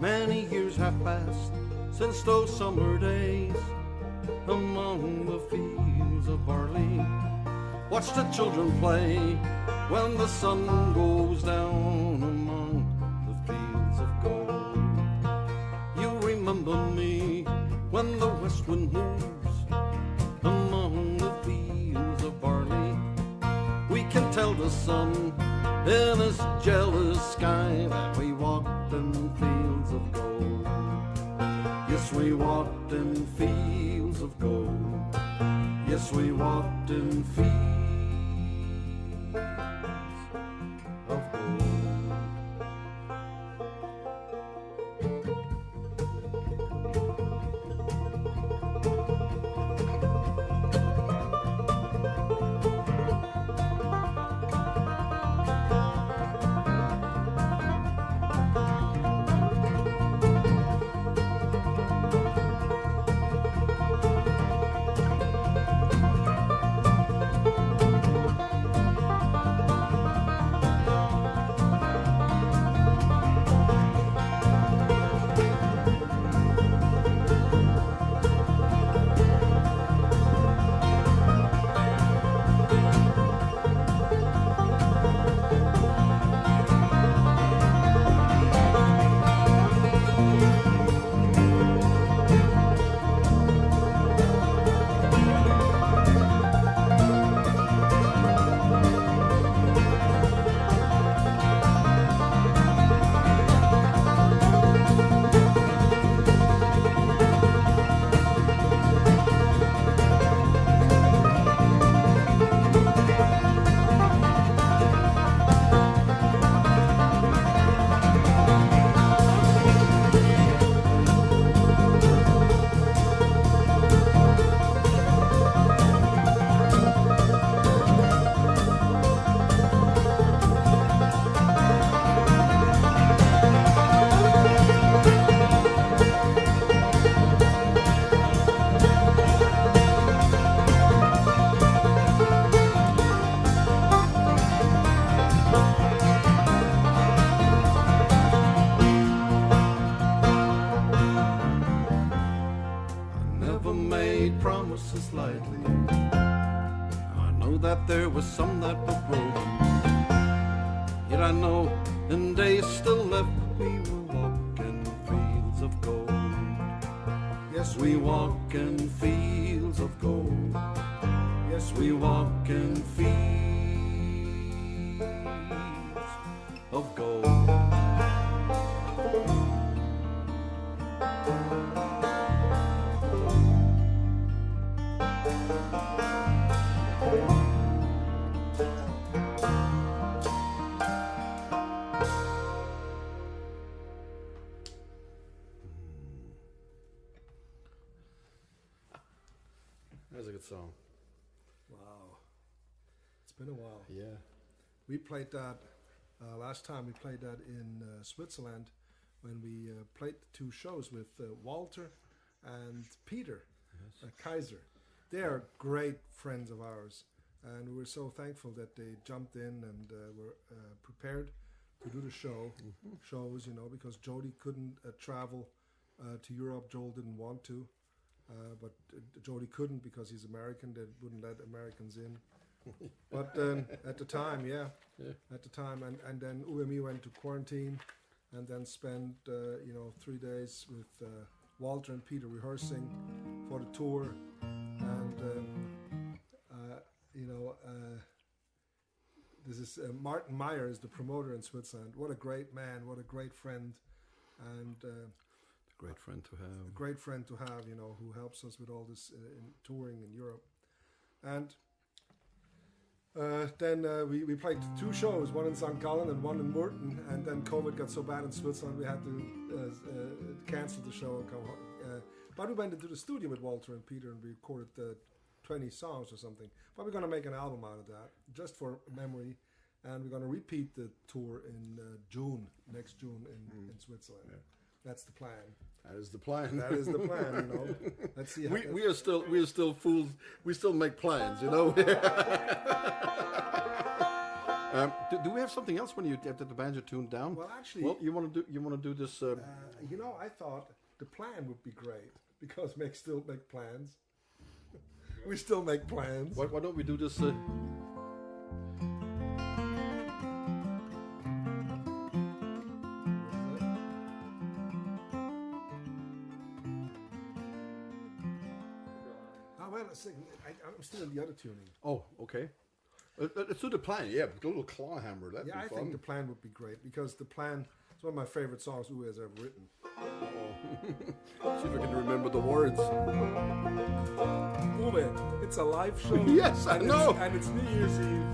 Many years have passed since those summer days among the fields of barley. Watch the children play when the sun goes down among the fields of gold. You remember me when the west wind moves among the fields of barley. We can tell the sun in his jealous sky that we walked in fields of gold. Yes, we walked in fields of gold. Yes, we walked in fields of gold. Promises lightly. I know that there was some that were broken, yet I know in days still left we will walk in fields of gold. Yes, we walk in fields of gold. Yes, we walk in fields of gold. That's a good song. Wow. It's been a while. Yeah. We played that, last time we played that in Switzerland when we played 2 shows with Walter and Peter Kaiser. They are great friends of ours, and we're so thankful that they jumped in and were prepared to do the shows, you know, because Jody couldn't travel to Europe. Joel didn't want to. But Jody couldn't because he's American. They wouldn't let Americans in. But at the time, at the time, and then UME went to quarantine, and then spent 3 days with Walter and Peter rehearsing for the tour, and this is Martin Meyer is the promoter in Switzerland. What a great man! What a great friend, and. Great friend to have. A great friend to have, you know, who helps us with all this in touring in Europe. And then we played 2 shows, one in St. Gallen and one in Murten, and then COVID got so bad in Switzerland we had to cancel the show and come home. But we went into the studio with Walter and Peter and we recorded 20 songs or something. But we're going to make an album out of that, just for memory. And we're going to repeat the tour in next June in Switzerland. Yeah. That's the plan. That is the plan. That is the plan, you know. Let's see. We are still fools. We still make plans, you know. Do we have something else when you get the banjo tuned down? Well, actually, you want to do this? you know, I thought the plan would be great because still make plans. We still make plans. Why don't we do this? I'm still in the other tuning. Oh, okay. Let's do the plan. Yeah, with a little claw hammer. That'd be fun. I think the plan would be great because the plan is one of my favorite songs Uwe has ever written. See if I can remember the words. Uwe, it's a live show. Yes, I know. And it's New Year's Eve.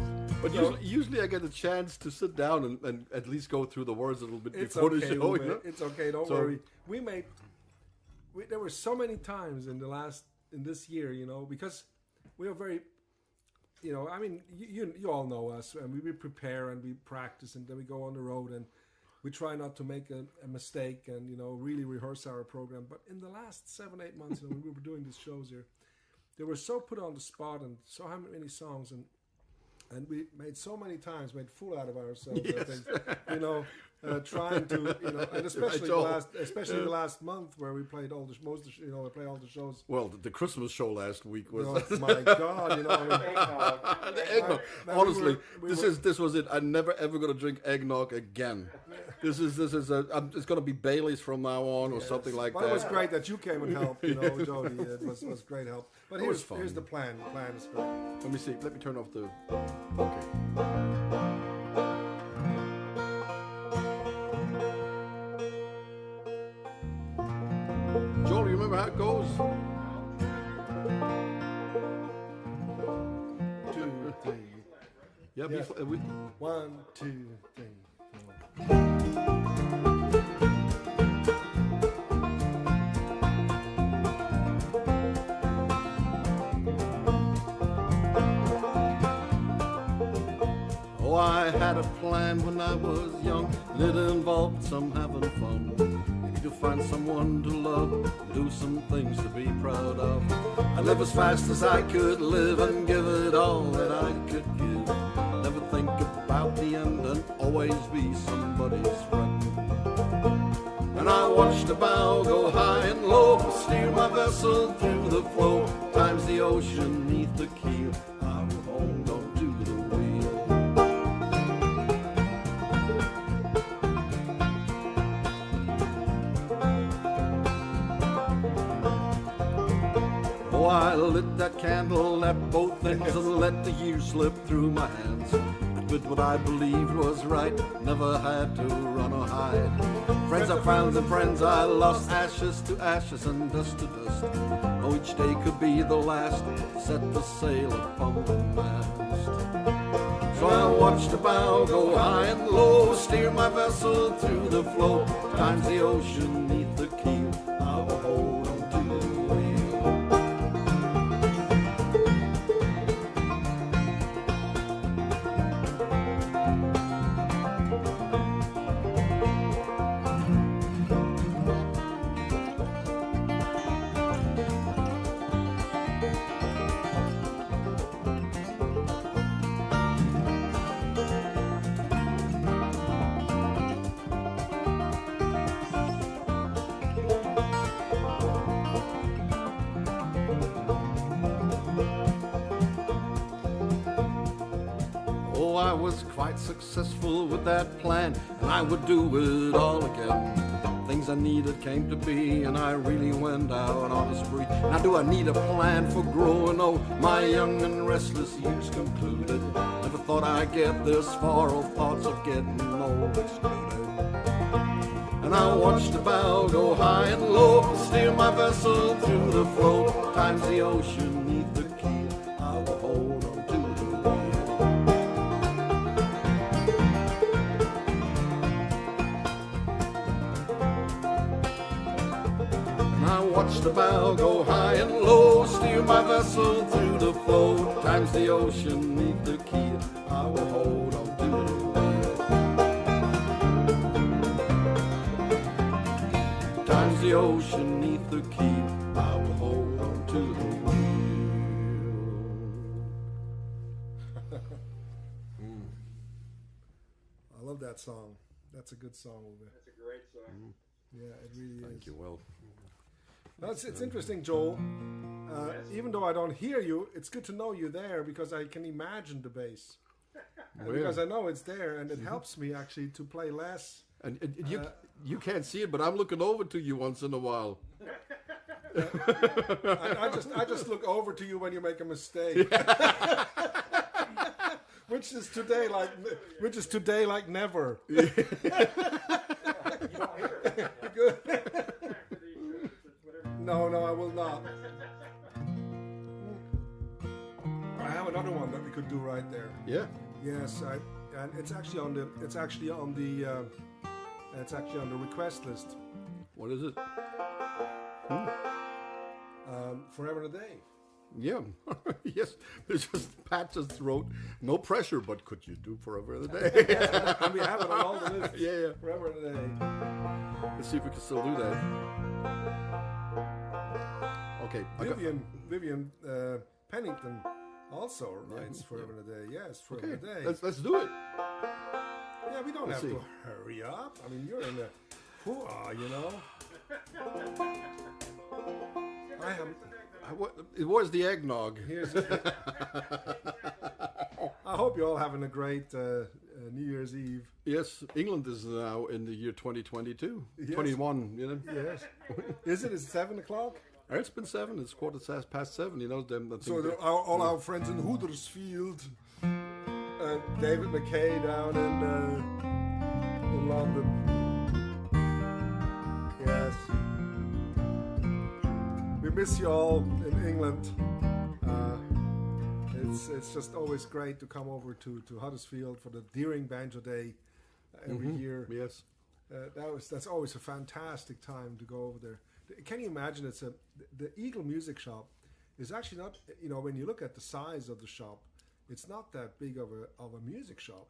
But usually I get a chance to sit down and at least go through the words a little bit before the show. Uwe, you know? It's okay. Don't worry. There were so many times in this year, you know, because we are very, you know, I mean, you all know us, and we prepare and we practice, and then we go on the road, and we try not to make a mistake, and you know, really rehearse our program. But in the last 7-8 months, you know, when we were doing these shows here, they were so put on the spot, and so many songs, and we made so many times made fool out of ourselves. Yes. I think, you know. Trying to, you know, and especially the last month where we played we play all the shows. Well, the Christmas show last week was. Oh my God! You know, the eggnog. Honestly, this was it. I'm never ever gonna drink eggnog again. This is it's gonna be Bailey's from now on or something like that. It was great that you came and helped. You know, Jody, it was great help. But here's the plan. The plan is great. Let me see. Let me turn off the. Okay. Joel, you remember how it goes? 2, 3. Yeah, yes. 1, 2, 3, 4. Oh, I had a plan when I was young, and it involved some having fun. To find someone to love, do some things to be proud of. I'd live as fast as I could live and give it all that I could give. Never think about the end and always be somebody's friend. And I watched the bow go high and low, steer my vessel through the flow. Times the ocean neath the keel, I will hold on to the wheel. Oh, I lit that candle at both ends and let the years slip through my hands. I did what I believed was right, never had to run or hide. Friends I found and friends I lost, ashes to ashes and dust to dust. Oh, each day could be the last, set the sail upon the mast. So I watched the bow go high and low, steer my vessel through the flow. Times the ocean neath the keel, I will hold on to the wheel. I was quite successful with that plan, and I would do it all again. Things I needed came to be, and I really went out on a spree. Now do I need a plan for growing old? My young and restless years concluded. Never thought I'd get this far, or thoughts of getting old excluded. And I watched the bow go high and low, steer my vessel through the flow. Times the ocean neath the keel, I will hold on to the wheel. Watch the bow go high and low, steer my vessel through the flow. Times the ocean neath the keel, I will hold on to the wheel. Times the ocean neath the keel, I will hold on to the wheel. that song. That's a good song, Uwe. That's a great song. Yeah, it really is. Thank you. Well, It's interesting, Joel. Even though I don't hear you, it's good to know you're there because I can imagine the bass. Because I know it's there, and it helps me actually to play less. and you can't see it, but I'm looking over to you once in a while. I just look over to you when you make a mistake. Which is today like never. You don't hear it. Good. Whatever. No, I will not. I have another one that we could do right there. Yeah. Yes, and it's actually on the request list. What is it? Forever and a Day. Yeah. Yes. There's just Pat just wrote, no pressure, but could you do Forever and a Day? And we have it on all the lists. Yeah. Forever and a Day. Let's see if we can still do that. Okay. Vivian Pennington also writes Forever and a Day. Yes, Forever and a Day. Let's do it. Yeah, we don't Let's have see. to hurry up. I mean, you're in the hoo-ah, you know. It was the eggnog. I hope you're all having a great New Year's Eve. Yes, England is now in the year 2022. Yes. 21, you know. Yes. Is it? Is it 7 o'clock? It's been 7. It's past 7. You know them. So all our friends in Huddersfield, David McKay down in London. Yes. We miss you all in England. It's just always great to come over to Huddersfield for the Dueling Banjo Day every year. Yes. That's always a fantastic time to go over there. Can you imagine? The Eagle Music Shop is actually not. You know, when you look at the size of the shop, it's not that big of a music shop,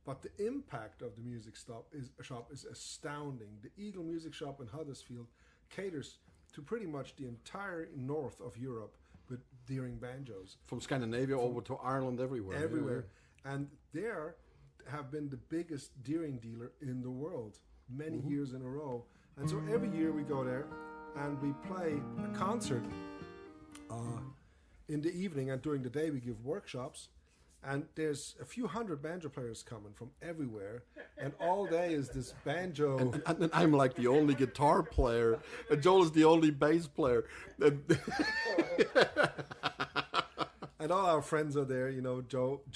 but the impact of the music shop is astounding. The Eagle Music Shop in Huddersfield caters to pretty much the entire north of Europe with Dueling Banjos. From Scandinavia over to Ireland, everywhere. Everywhere. And there have been the biggest Dueling dealer in the world many years in a row. And so every year we go there and we play a concert in the evening, and during the day we give workshops. And there's a few hundred banjo players coming from everywhere, and all day is this banjo. And I'm like the only guitar player, and Joel is the only bass player. And all our friends are there, you know. Joe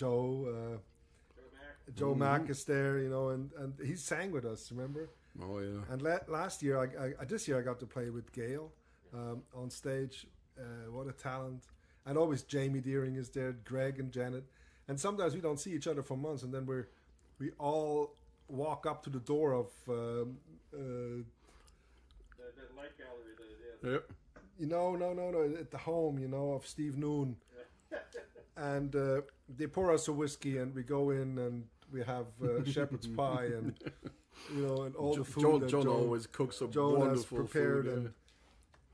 Mack is there, you know, and he sang with us, remember? Oh yeah. And last year, this year I got to play with Gail on stage. What a talent! And always Jamie Deering is there, Greg and Janet. And sometimes we don't see each other for months, and then we all walk up to the door of The light gallery. Yep. you know, no, at the home, you know, of Steve Noon. And they pour us a whiskey, and we go in and we have shepherd's pie, and you know, and all the food that Joan always cooks a Joan wonderful has prepared, food.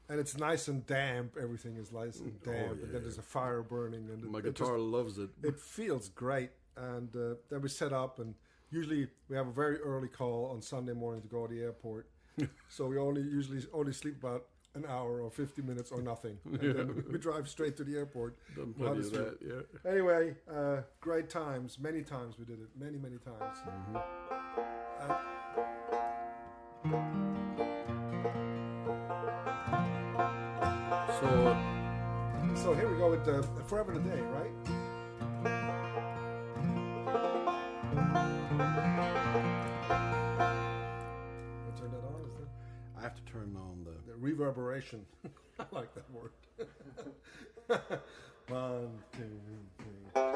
and it's nice and damp. Everything is nice and damp, and then there's a fire burning, and My guitar loves it. It feels great, and then we set up, and usually we have a very early call on Sunday morning to go to the airport, so we usually only sleep about an hour or 50 minutes or nothing, and then we drive straight to the airport. Done plenty of that, yeah. Anyway, great times. Many times we did it. Many times. So here we go with Forever and a Day, right? I'll turn that on. Is that I have to turn on the reverberation? I like that word. 1, 2, 3.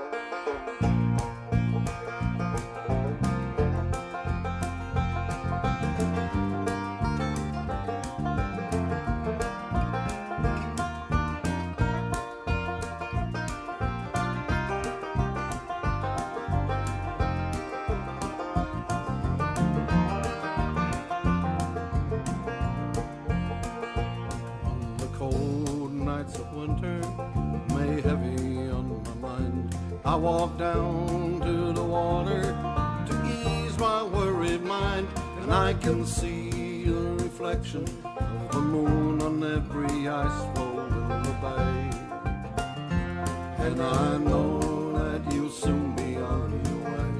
On the cold nights of winter, may heavy on my mind, I walk down to the water to ease my world. and I can see the reflection of the moon on every ice floe in the bay. And I know that you'll soon be on your way.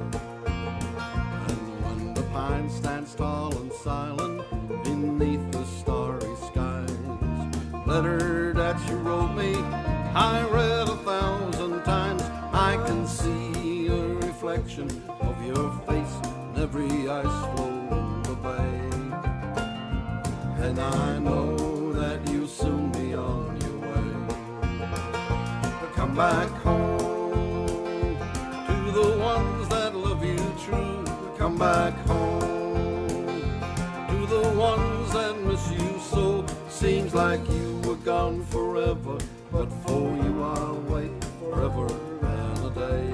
And when the pine stands tall and silent beneath the starry skies, letter that you wrote me, I read 1,000 times. I can see a reflection of your face in every ice floe in the bay. And I know that you'll soon be on your way. Come back home to the ones that love you true. Come back home to the ones that miss you so. Seems like you were gone forever, but for you I'll wait forever and a day.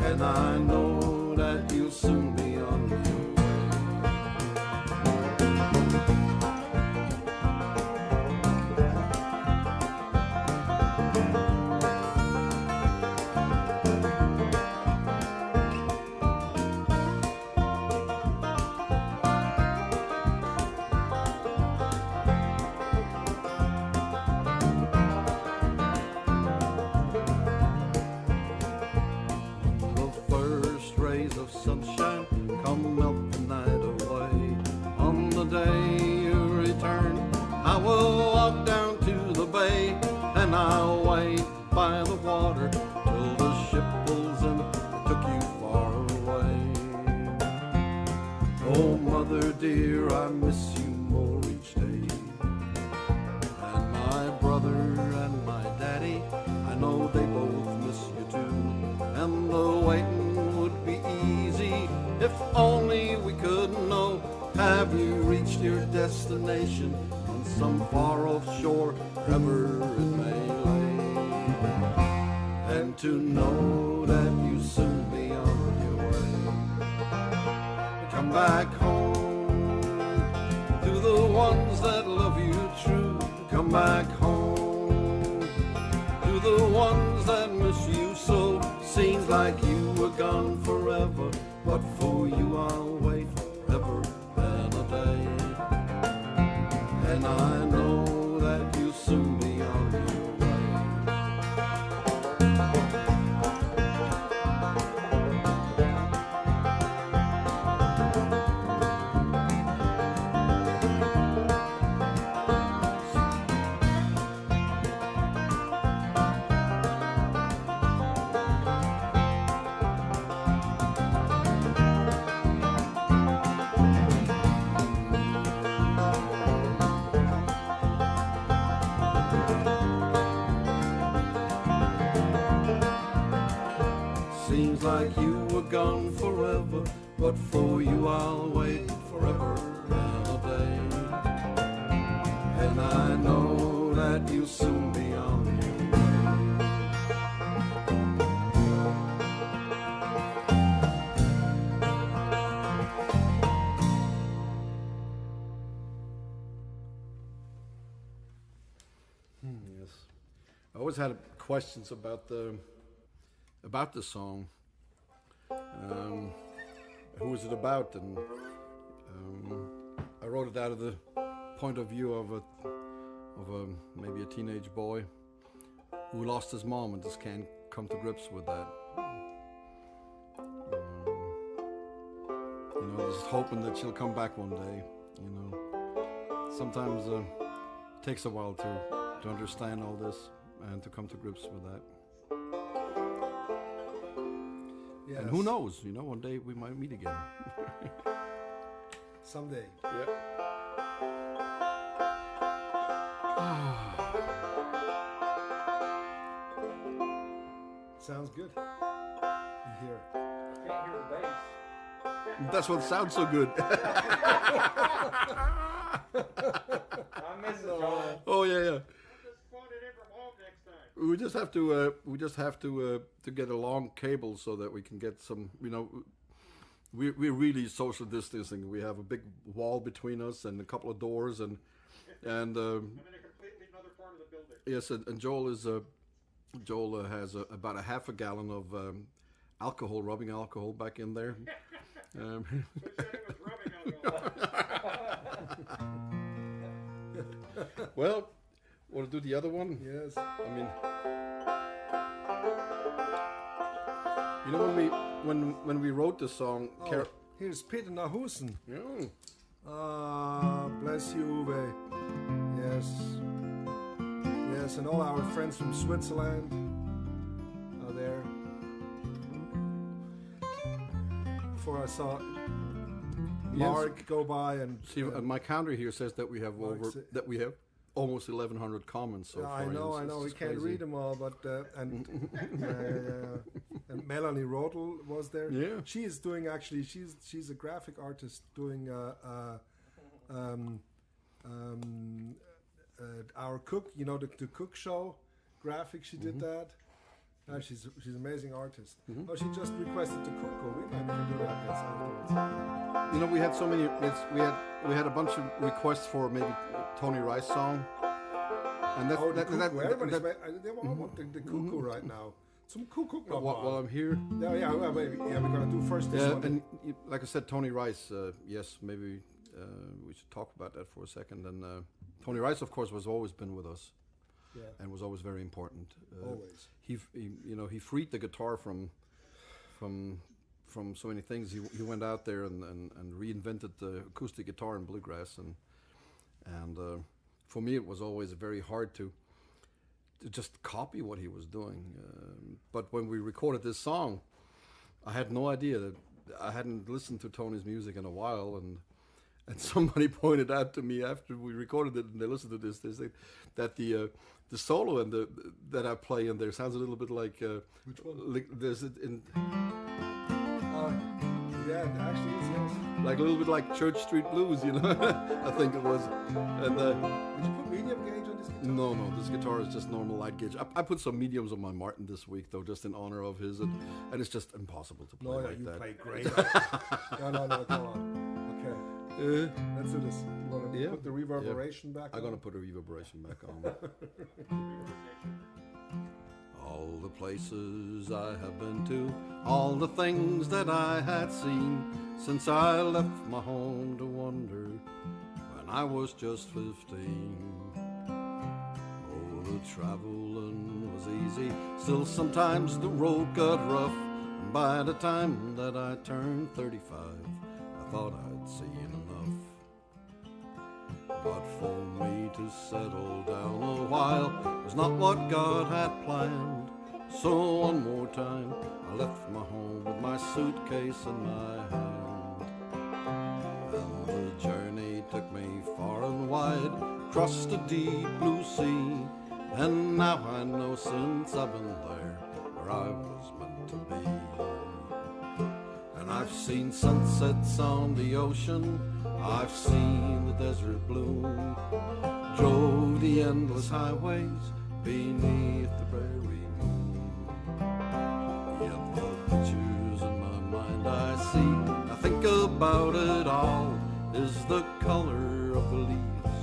And I know that you'll soon be on your way. Sunshine, come melt the night away. On the day you return, I will walk down to the bay, and I'll wait by the water till the ship pulls in and took you far away. Oh, mother dear, I miss you more each day. And my brother and my daddy, I know they both miss you too. And the waiting would be easy if only we could know. Have you reached your destination on some far-off shore, wherever it may lay? And to know that you soon be on your way. Come back home to the ones that love you true. Come back home to the ones that miss you so. Seems like you were gone forever, but for you I'll wait forever and a day. And I know that you'll soon be on your Seems like you were gone forever, but for you I'll wait forever and a day. And I know that you'll soon be on your Yes. I always had questions about the song. Who is it about? And I wrote it out of the point of view of maybe a teenage boy who lost his mom and just can't come to grips with that. Just hoping that she'll come back one day. Sometimes it takes a while to understand all this and to come to grips with that. Yes. And who knows, one day we might meet again. Someday. Yeah. Sounds good. You hear it. Can't hear the bass. That's what sounds so good. I miss it, Joel. Oh yeah. Just phone it in from home next time. We just have to get a long cable so that we can get some. We're really social distancing. We have a big wall between us and a couple of doors and I'm in a completely another part of the building. yes, and Joel has about a half a gallon of rubbing alcohol back in there. So Shane was rubbing alcohol. Well, want to do the other one? Yes. I mean, you know, when we wrote the song, Oh, here's Peter Nahusen. yeah, Ah, bless you, Uwe. Yes. Yes, and all our friends from Switzerland are there. Before I saw Mark go by and see, my counter here says that we have Mark's- almost 1,100 comments so yeah, far. I know. It's We can't crazy. read them all, but and and Melanie Rodel was there. Yeah. She is doing actually. She's a graphic artist doing our cook. You know the cook show graphic. She did that. She's an amazing artist. Oh, she just requested the cook. We might can do that afterwards. You know, we had so many. We had a bunch of requests for maybe Tony Rice song, and that's Oh, the cuckoo. Everybody's that they all want the cuckoo right now. Some cuckoo. while I'm here. Well, maybe. Yeah, we're gonna do first this Yeah, one. and like I said, Tony Rice. Yes, maybe we should talk about that for a second. And Tony Rice, of course, was always been with us, Yeah. and was always very important. Always. He freed the guitar from so many things. He went out there and reinvented the acoustic guitar in bluegrass, and for me it was always very hard to just copy what he was doing. But when we recorded this song, I had no idea that I hadn't listened to Tony's music in a while, and somebody pointed out to me after we recorded it and they listened to this, they said that the solo and that I play in there sounds a little bit like Which one? There's it in Yeah, it actually is. Yes. like a little bit like Church Street Blues, you know. I think it was. And Did you put medium gauge on this guitar? no, this guitar is just normal light gauge. I put some mediums on my Martin this week though, just in honor of his, and it's just impossible to play No, yeah, like you that. play great. No, come on. Okay, let's do this. You want to Yeah. put the reverberation back I'm on? gonna put a reverberation back on. All the places I have been to, all the things that I had seen since I left my home to wander when I was just 15. Oh, the traveling was easy, still sometimes the road got rough, and by the time that I turned 35, I thought I'd seen enough. But for me to settle down a while was not what God had planned. So one more time I left my home with my suitcase in my hand. And the journey took me far and wide, across the deep blue sea. And now I know since I've been there where I was meant to be. And I've seen sunsets on the ocean, I've seen the desert bloom, drove the endless highways beneath the prairie moon. Yet the pictures in my mind I see, I think about it all, is the color of the leaves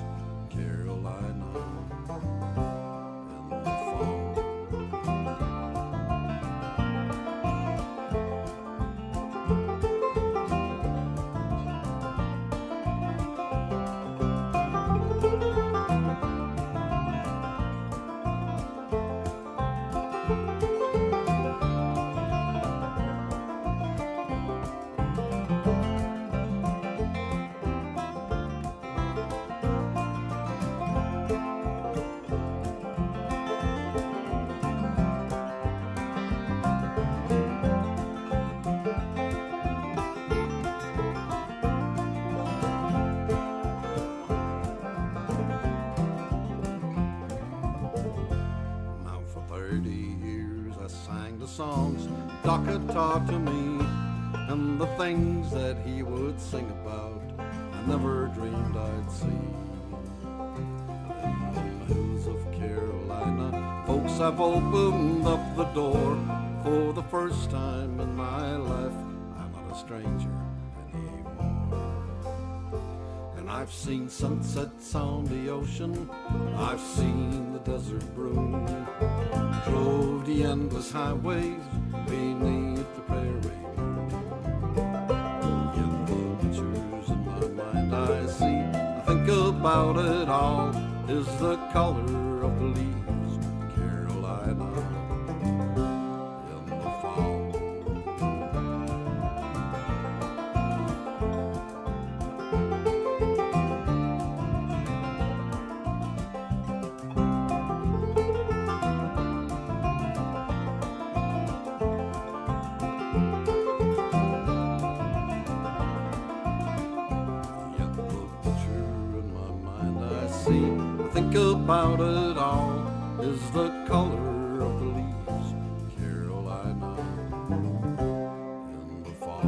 in Carolina in the fall. Now for 30 years I sang the songs Doc had taught to me, and the things that he would sing about I never dreamed I'd see. In the hills of Carolina, folks, I've opened up the door. For the first time in my life, I'm not a stranger anymore. And I've seen sunsets on the ocean, I've seen the desert bloom, drove the endless highways beneath the prairie moon. about it all is the color of the leaves, Carolina, in the fall. Think about it all is the color of the leaves, Carolina, in the fall.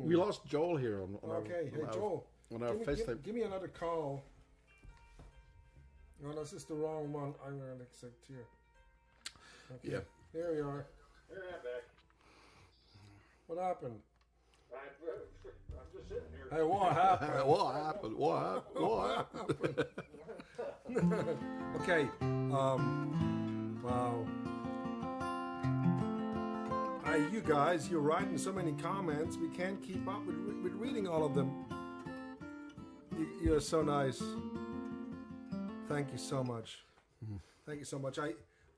We lost Joel here on Okay, hey Joel. On our FaceTime. Give me another call. No, this is the wrong one. I'm going to accept here. Okay. Yeah. Here we are. Here I'm back. What happened? I'm just sitting here. Hey, what happened? What happened? What happened? Okay. Wow. You guys, you're writing so many comments. We can't keep up with reading all of them. You're so nice. Thank you so much. Thank you so much.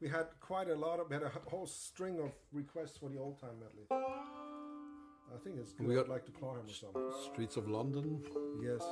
We had quite a lot of. We had a whole string of requests for the old time medley. I think it's good. I'd like to call him or something. Streets of London. Yes.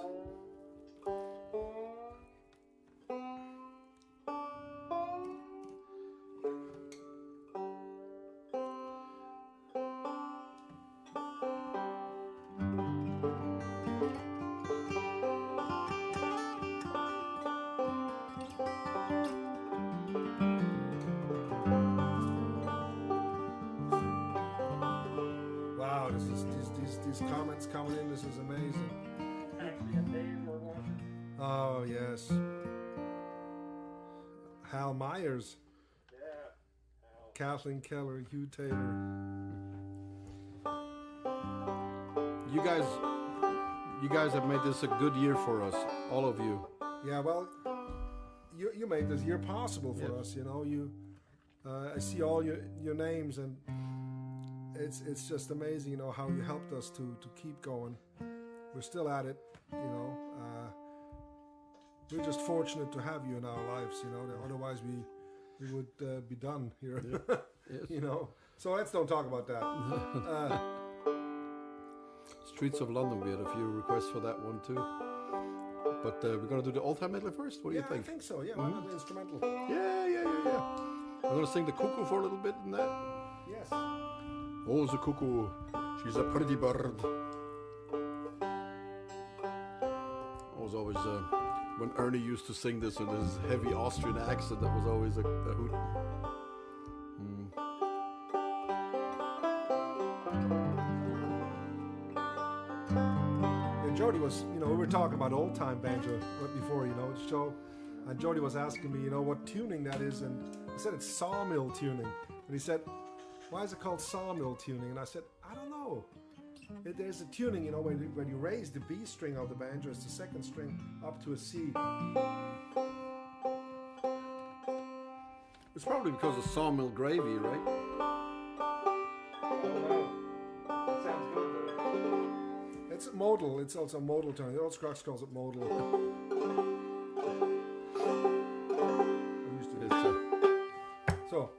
These comments coming in, this is amazing. Actually, a Dave we're watching. Oh, yes. Hal Myers. Yeah. Kathleen Keller, Hugh Taylor. You guys have made this a good year for us, all of you. Yeah, well, you made this year possible for us, you know. I see all your names, and it's just amazing, you know, how you helped us to keep going. We're still at it, you know. We're just fortunate to have you in our lives, you know. Otherwise, we would be done here, Yes. you know. So let's don't talk about that. Streets of London, we had a few requests for that one too. But we're going to do the old time medley first. What do you think? I think so. Yeah, why not the instrumental? Yeah. I'm going to sing the cuckoo for a little bit in that. Yes. Oh, the cuckoo, she's a pretty bird. I was always, when Ernie used to sing this with his heavy Austrian accent, that was always a hoot. Yeah, Jody was, you know, we were talking about old time banjo right before, you know, the show. And Jody was asking me, you know, what tuning that is. And I said it's sawmill tuning. And he said, why is it called sawmill tuning? And I said, I don't know. There's a tuning, you know, when you raise the B string of the banjo, it's the second string up to a C. It's probably because of sawmill gravy, right? That sounds good though. It's modal. It's also modal tuning. The old Scruggs calls it modal. So.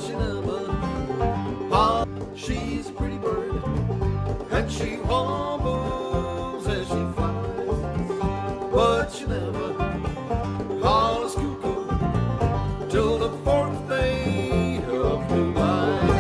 she never. She's a pretty bird, and she wobbles as she flies, but she never hollers cuckoo till the fourth day of July.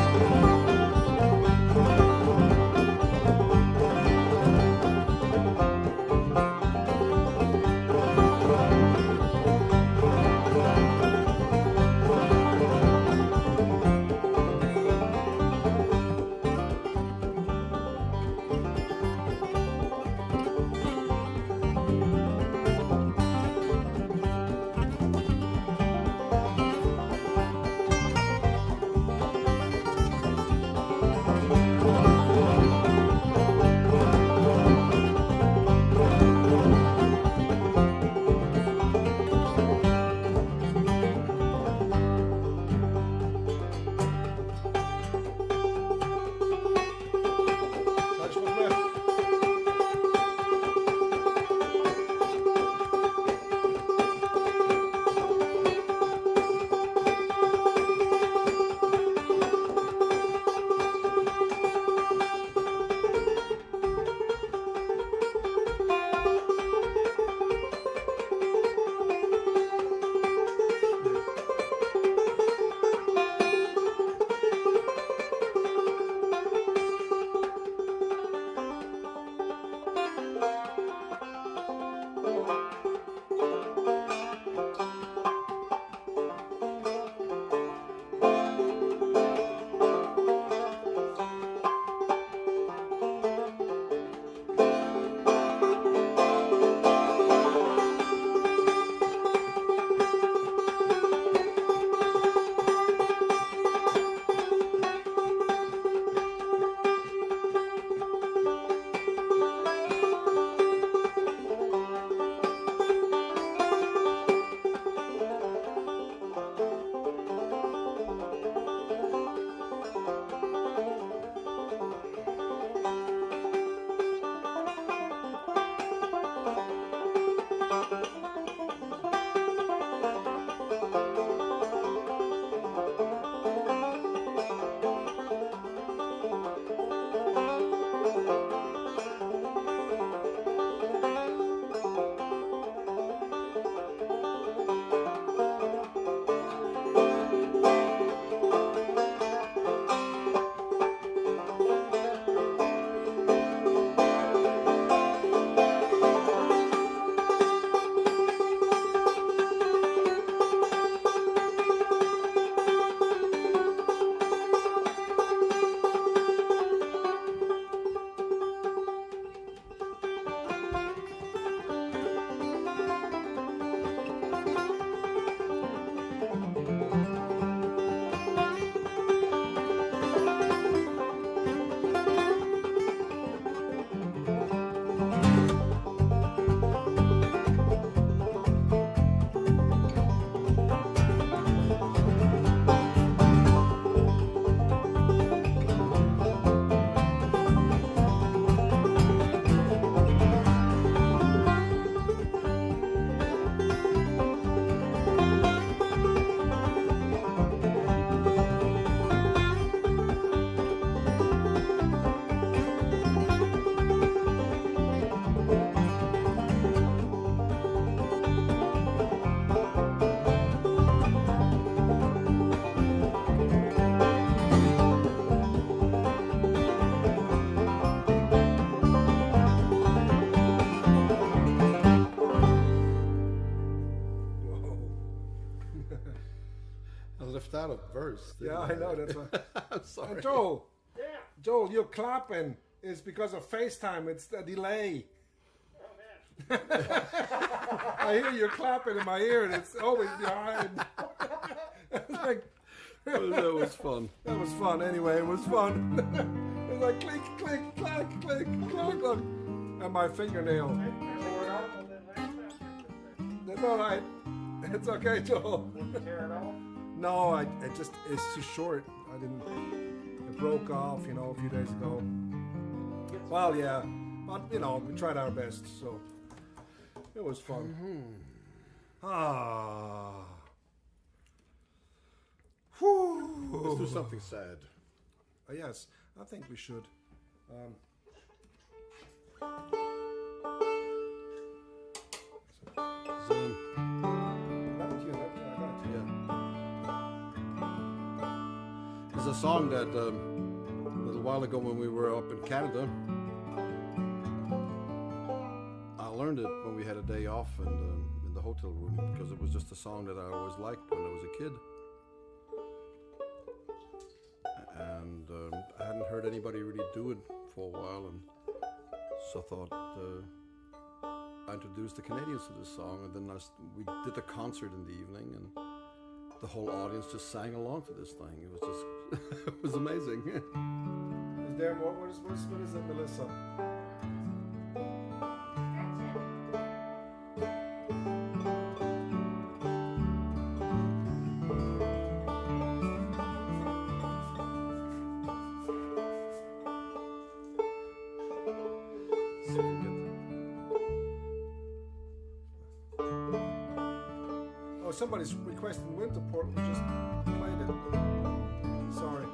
left out a verse. Yeah, I know. That's why. I'm sorry. And Joel, Yeah. Joel, you're clapping. It's because of FaceTime. It's the delay. Oh, man. I hear you clapping in my ear, and it's always behind. It's like, That was fun. that was fun. Anyway, it was fun. It was like click, click, clack, click, clack, clack. And my fingernail. That's all right. It's okay, Joel. Tear it off. No, I just, it's too short. It broke off, a few days ago. Well, yeah. But, we tried our best, so it was fun. Ah. Whew. Let's do something sad. Yes, I think we should. There's a song that a little while ago when we were up in Canada, I learned it when we had a day off in the hotel room because it was just a song that I always liked when I was a kid. And I hadn't heard anybody really do it for a while, and so I thought I introduced the Canadians to this song, and then we did a concert in the evening, and the whole audience just sang along to this thing. It was just, it was amazing. Is there more? What is it, Melissa? Oh, somebody's requesting Winterport. We just played it. Sorry.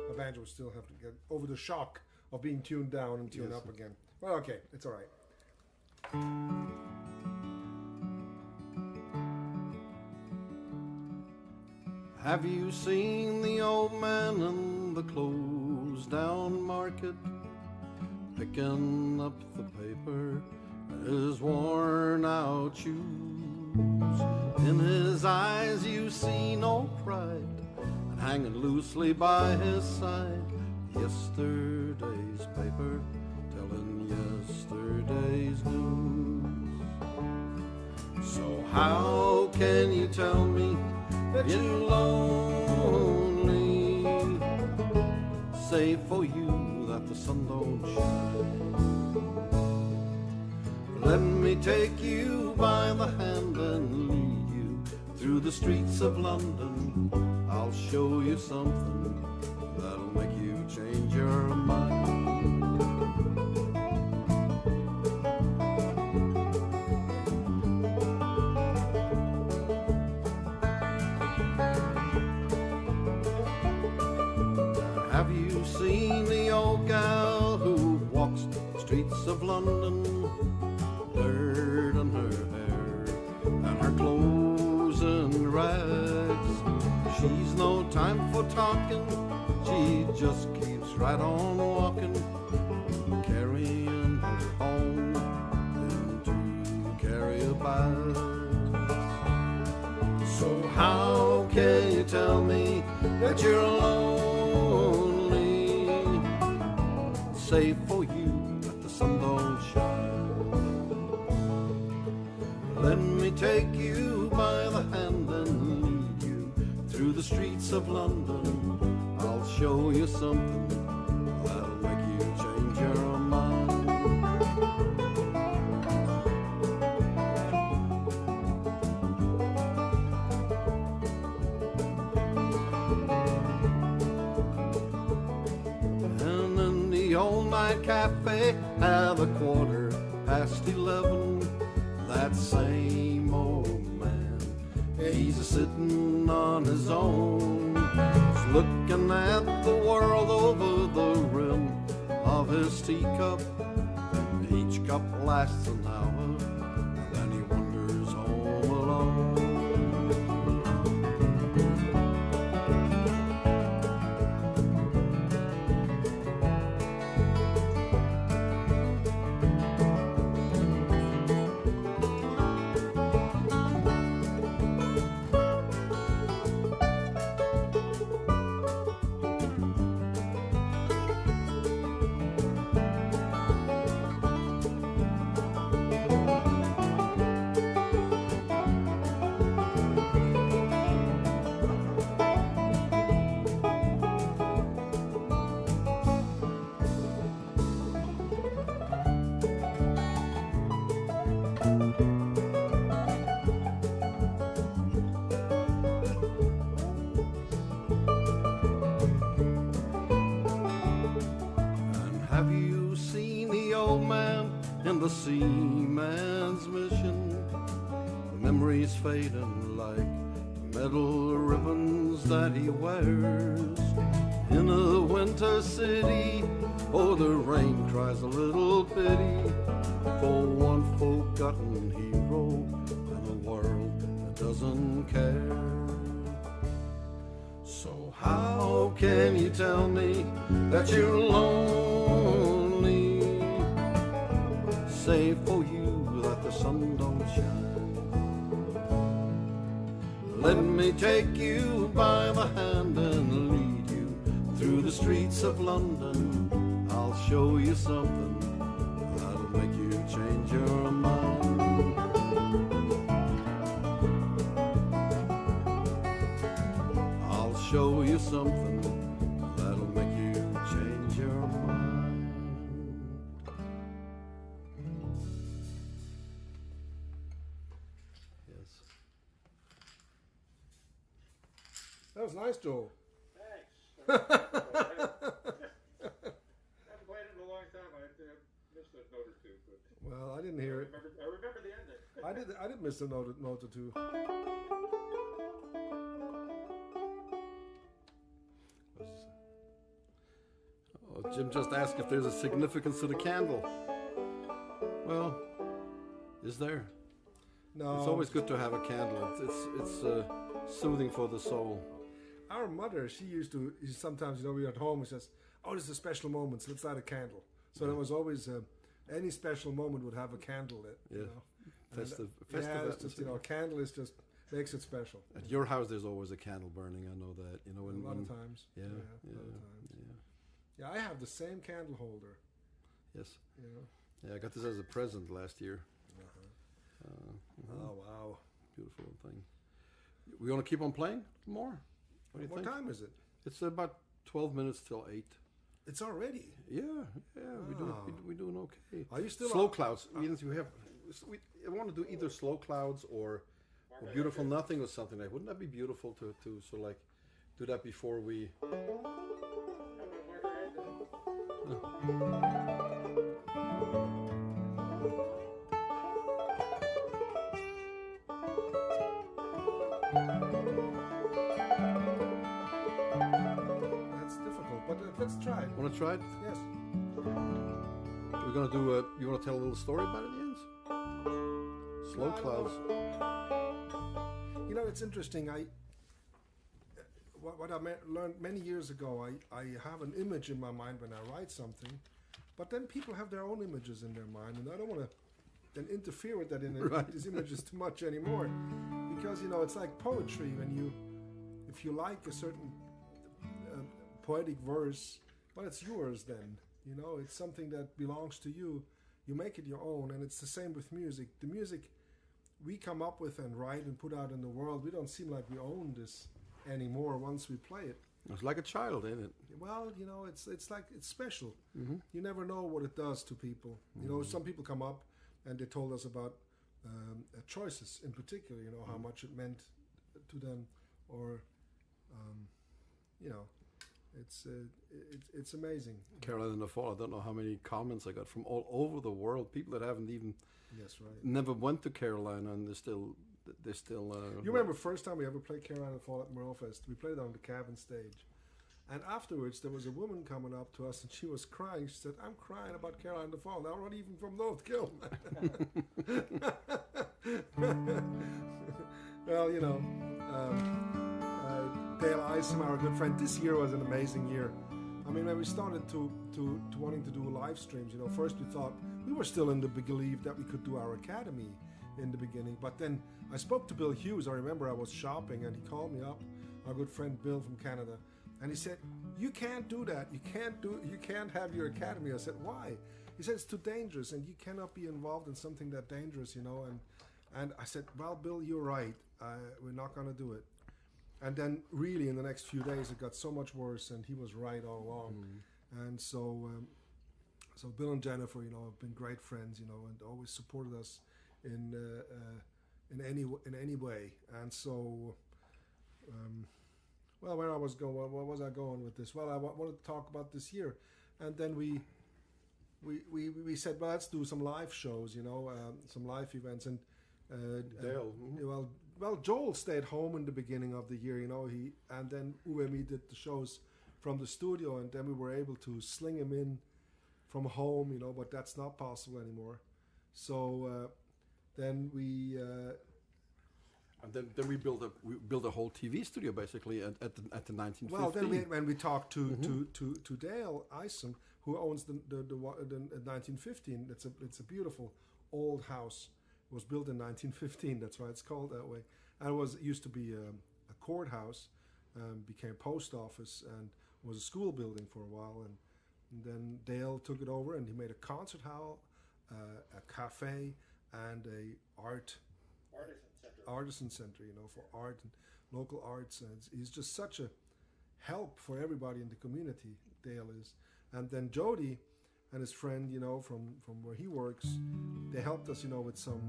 The banjo will still have to get over the shock of being tuned down and tuned up again. Well, okay, it's all right. Have you seen the old man in the closed down market, picking up the paper, his worn out shoes? In his eyes you see no pride, and hanging loosely by his side, yesterday's paper telling yesterday's news. So how can you tell me that you're lonely, save for you that the sun don't shine? Let me take you by the hand and lead you through the streets of London. I'll show you something that'll make you change your mind. Have you seen the old gal who walks the streets of London? Dirt in her hair and her clothes in rags. She's no time for talking, she just keeps right on walking, carrying her home into carrier bags. So how can you tell me that you're lonely, save for you that the sun don't shine? Let me take you by the hand and lead you through the streets of London. I'll show you something that'll make you change your mind. And in the all-night cafe at 11:15, that same old man, he's a-sitting on his own. He's looking at the world over the rim of his teacup. Each cup lasts an hour, and then he wanders home alone. you seen the old man in the seaman's mission? The memories fading like metal ribbons that he wears. In a winter city, oh, the rain cries a little pity for one forgotten hero in a world that doesn't care. So how can you tell me that you're lonely? Say for you that the sun don't shine. Let me take you by the hand and lead you through the streets of London. I'll show you something that'll make you change your mind. I'll show you something that'll make you change your mind. Yes. That was nice, Joel. Thanks. I haven't played it in a long time. I missed a note or two, but Well, I didn't hear it. I remember the ending. I did miss a note or two. Oh, Jim just asked if there's a significance to the candle. Well, is there? No, It's always good to have a candle. It's soothing for the soul. Our mother, she used to sometimes, we were at home. She says, "Oh, this is a special moment, so let's light a candle." So there was always any special moment would have a candle lit. Yeah. You know? Festive Yeah, it's just atmosphere. a candle is just makes it special. At your house, there's always a candle burning. I know that. A lot of times. Yeah, A lot yeah, of times. yeah. Yeah, I have the same candle holder. Yes. You know. Yeah, I got this as a present last year. Oh wow! Beautiful thing. We want to keep on playing more? What do you What think? time is it? It's about 12 minutes till 8. It's already. Yeah, Oh. we're doing okay. Are you still slow on- clouds? Means we want to do either slow clouds or beautiful nothing or something like. Wouldn't that be beautiful to so like do that before we? That's difficult, but let's try it. Want to try it? Yes. We're gonna do. You want to tell a little story about it, Jens? Slow No, I don't clouds. You know, it's interesting. What I learned many years ago, I have an image in my mind when I write something, but then people have their own images in their mind, and I don't want to then interfere with that Right. these images too much anymore, because it's like poetry. If you like a certain poetic verse, well, it's yours then. It's something that belongs to you. You make it your own, and it's the same with music. The music we come up with and write and put out in the world, we don't seem like we own this anymore once we play it. It's like a child, ain't it? Well, it's like it's special. Mm-hmm. You never know what it does to people. Some people come up and they told us about choices in particular. How much it meant to them, or it's amazing. Caroline in the Fall. I don't know how many comments I got from all over the world. People that haven't even Yes, right. never went to Carolina and they're still. You remember first time we ever played Carolina Fall at Merlefest? We played on the cabin stage. And afterwards, there was a woman coming up to us, and she was crying. She said, "I'm crying about Carolina Fall. Now, not even from North Carolina." Well, Dale Isom, our good friend, this year was an amazing year. I mean, when we started to wanting to do live streams, first we thought we were still in the belief that we could do our academy in the beginning. But then I spoke to Bill Hughes. I remember I was shopping, and he called me up, our good friend Bill from Canada. And he said, "You can't do that. You can't have your academy." I said, "Why?" He said, "It's too dangerous, and you cannot be involved in something that dangerous, And I said, "Well, Bill, you're right. We're not going to do it." And then, really, in the next few days, it got so much worse, and he was right all along. And so Bill and Jennifer, have been great friends, and always supported us in any way. And so. Well, where was I going with this? Well, I wanted to talk about this year, and then we we said, well, let's do some live shows, some live events, and Dale. well, Joel stayed home in the beginning of the year, and then Uwe and me did the shows from the studio, and then we were able to sling him in from home, but that's not possible anymore. So then we. And then we built a whole TV studio basically at the 1915. Well, then when we talked to Dale Isom, who owns the 1915, it's a beautiful old house. It was built in 1915. That's why it's called that way. And it used to be a courthouse, became a post office, and was a school building for a while. And then Dale took it over, and he made a concert hall, a cafe, and a artisan center, for art and local arts. And he's just such a help for everybody in the community, Dale is. And then Jody and his friend, from where he works, they helped us, with some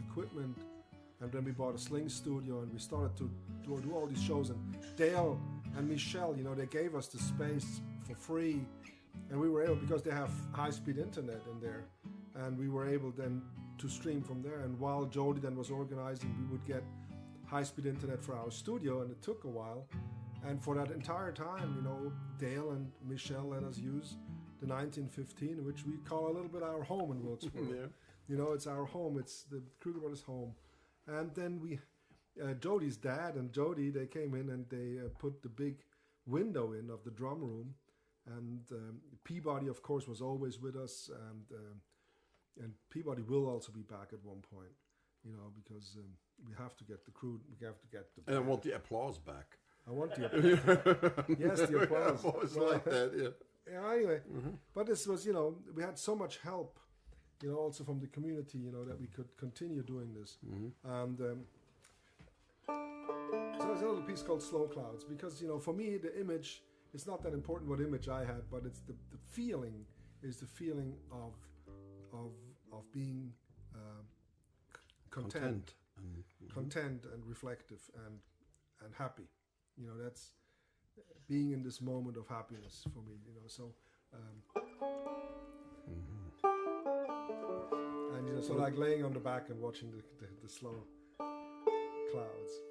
equipment. And then we bought a sling studio, and we started to do all these shows. And Dale and Michelle, they gave us the space for free. And we were able, because they have high-speed internet in there, and we were able then to stream from there. And while Jody then was organizing, we would get high-speed internet for our studio, and it took a while. And for that entire time, Dale and Michelle let us use the 1915, which we call a little bit our home in Wilkesboro. Yeah. It's our home. It's the Kruger Brothers' home. And then Jody's dad and Jody, they came in and they put the big window in of the drum room. And Peabody, of course, was always with us, and Peabody will also be back at one point, because we have to get the crew, we have to get the. And I want the applause back. I want the applause. Yes, the applause. I've always like that. Yeah. Yeah. Anyway, but this was, we had so much help, also from the community, that we could continue doing this, and. So there's another piece called Slow Clouds, because for me the image. It's not that important what image I had, but it's the feeling is the feeling of being content and reflective and happy. That's being in this moment of happiness for me. So and so like laying on the back and watching the slow clouds.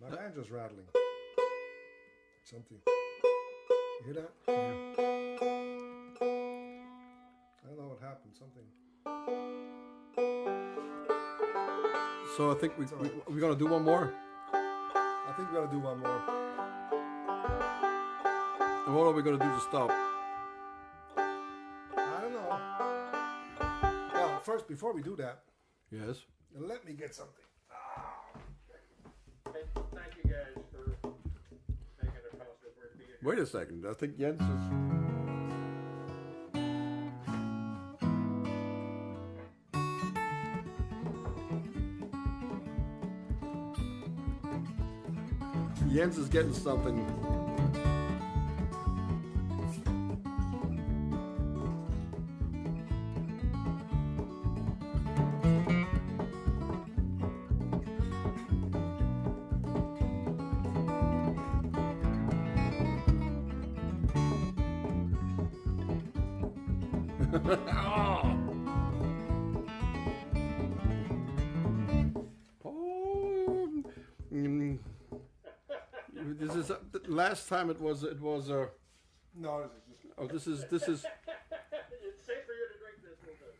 My banjo's rattling. Something. You hear that? Yeah. I don't know what happened. Something. So I think we're gonna do one more. I think we gotta do one more. And what are we gonna do to stop? I don't know. Well, first, before we do that, Yes. let me get something. Thank you guys for making it possible for it to be here. Wait a second. I think Jens is. Jens is getting something. This is last time it was No, this is just. oh this is It's safe for you to drink this, won't it?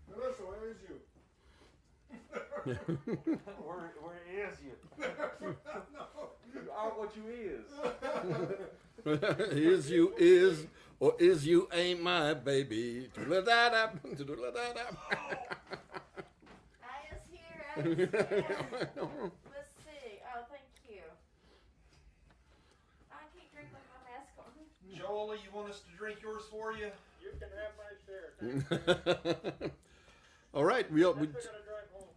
Melissa, where is you? Where is you? You are what you is. is you is or is you ain't my baby. Doodle-da-da, doodle-da-da. I is here. I is here. Let's see. Oh, thank you. I can't drink with my mask on. Joel, you want us to drink yours for you? You can have my share. Thank you. All right, we I still gotta drive home.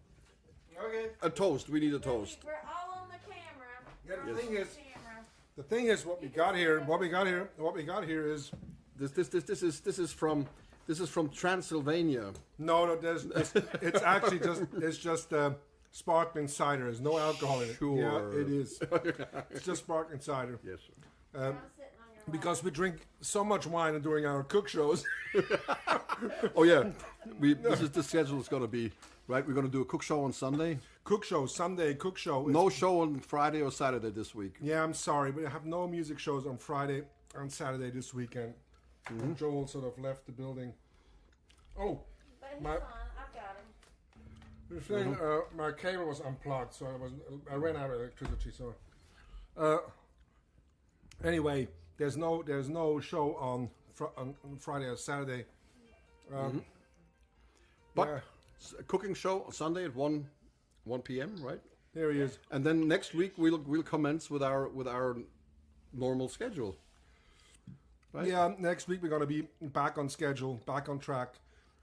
Okay. a toast. We need a toast. We're all on the camera. Yeah, We're the all thing on is- camera. The thing is, what we got here is This is from Transylvania. no. It's actually just sparkling cider. There's no alcohol in it. Sure. Yeah, it is. It's just sparkling cider. Yes. I'm sitting on your lap. Because we drink so much wine during our cook shows. Oh yeah. This is the schedule is gonna be right. We're gonna do a cook show on Sunday. Cook show Sunday. Cook show. No show on Friday or Saturday this week. Yeah, I'm sorry, but I have no music shows on Friday and Saturday this weekend. Joel sort of left the building. Oh, But he's my- on. I've got him. the thing, my cable was unplugged, so I ran out of electricity. So, anyway, there's no show on Friday or Saturday. But yeah, a cooking show on Sunday at 1 p.m. Right? there he is. And then next week we'll commence with our normal schedule. Right? Yeah, next week we're going to be back on schedule, back on track,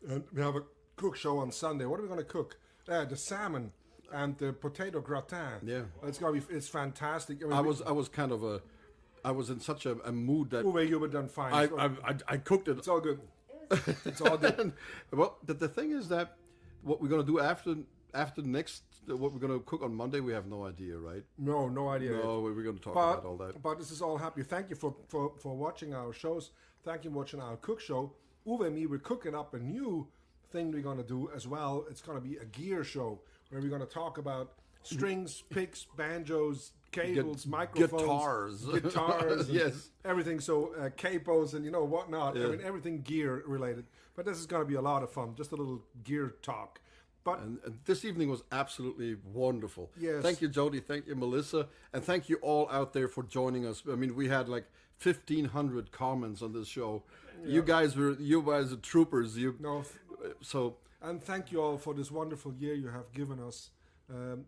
and we have a cook show on Sunday. What are we going to cook? The salmon and the potato gratin. Yeah. It's fantastic. I mean, I was in such a mood that Uwe, you were done fine. I cooked it. It's all good. It's all good. Well, the thing is that what we're gonna do after what we're going to cook on Monday, we have no idea, right? No idea. No, we're going to talk about all that. But this is all happy. Thank you for watching our shows. Thank you for watching our cook show. Uwe and me, we're cooking up a new thing we're going to do as well. It's going to be a gear show where we're going to talk about strings, picks, banjos, cables, microphones, guitars, yes, everything. So capos and whatnot. Yeah. I mean, everything gear related. But this is going to be a lot of fun. Just a little gear talk. But and this evening was absolutely wonderful. Yes. Thank you, Jody. Thank you, Melissa. And thank you all out there for joining us. I mean, we had like 1,500 comments on this show. Yeah. You guys are troopers. And thank you all for this wonderful year you have given us, and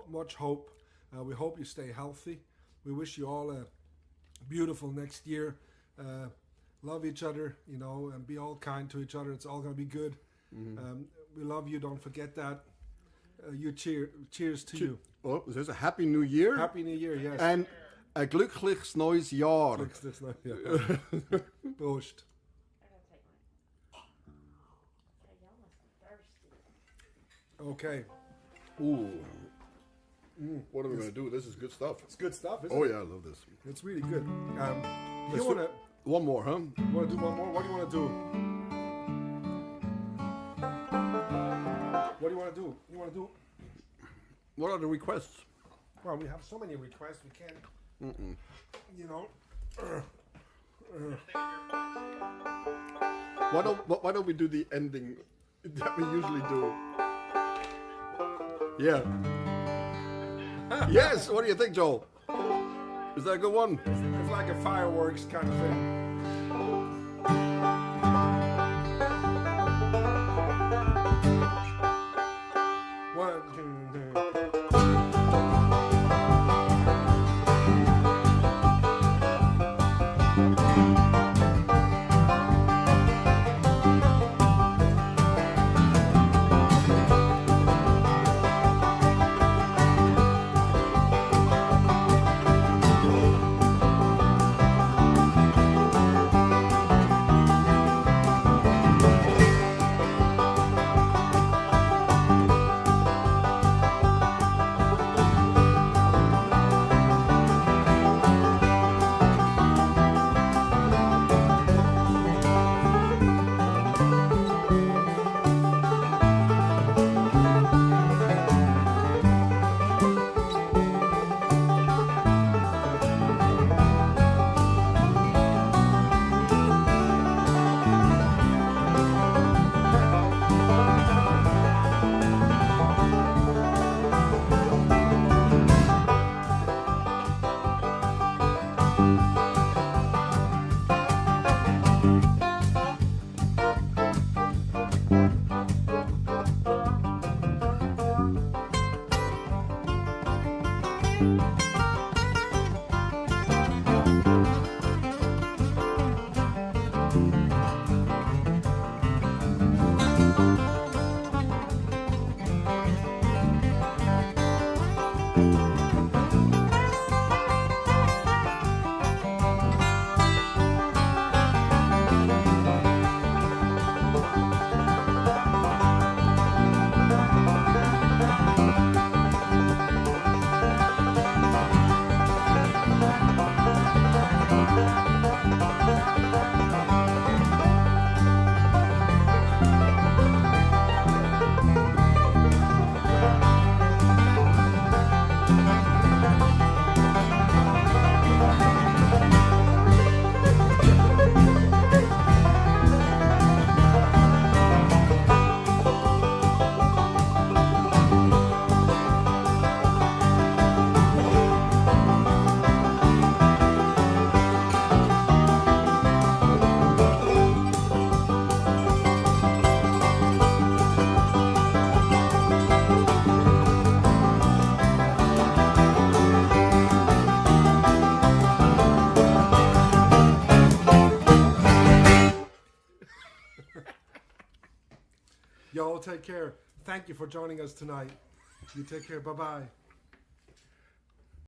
much hope. We hope you stay healthy. We wish you all a beautiful next year. Love each other, and be all kind to each other. It's all going to be good. Mm-hmm. We love you. Don't forget that. Cheers to you. Oh, there's a Happy New Year. Happy New Year, yes. And a glückliches neues Jahr. Proost. I gotta take mine. Y'all must be thirsty. Okay. Ooh. What are we going to do? This is good stuff. It's good stuff, isn't it? Oh, yeah, I love this. It's really good. You want to... One more, huh? You want to do one more? What do you want to do? What do you want to do? You want to do... What are the requests? Well, we have so many requests, we can't... Why don't we do the ending that we usually do? Yeah. Yes. What do you think, Joel? Is that a good one? It's like a fireworks kind of thing. Y'all take care. Thank you for joining us tonight. You take care. Bye-bye.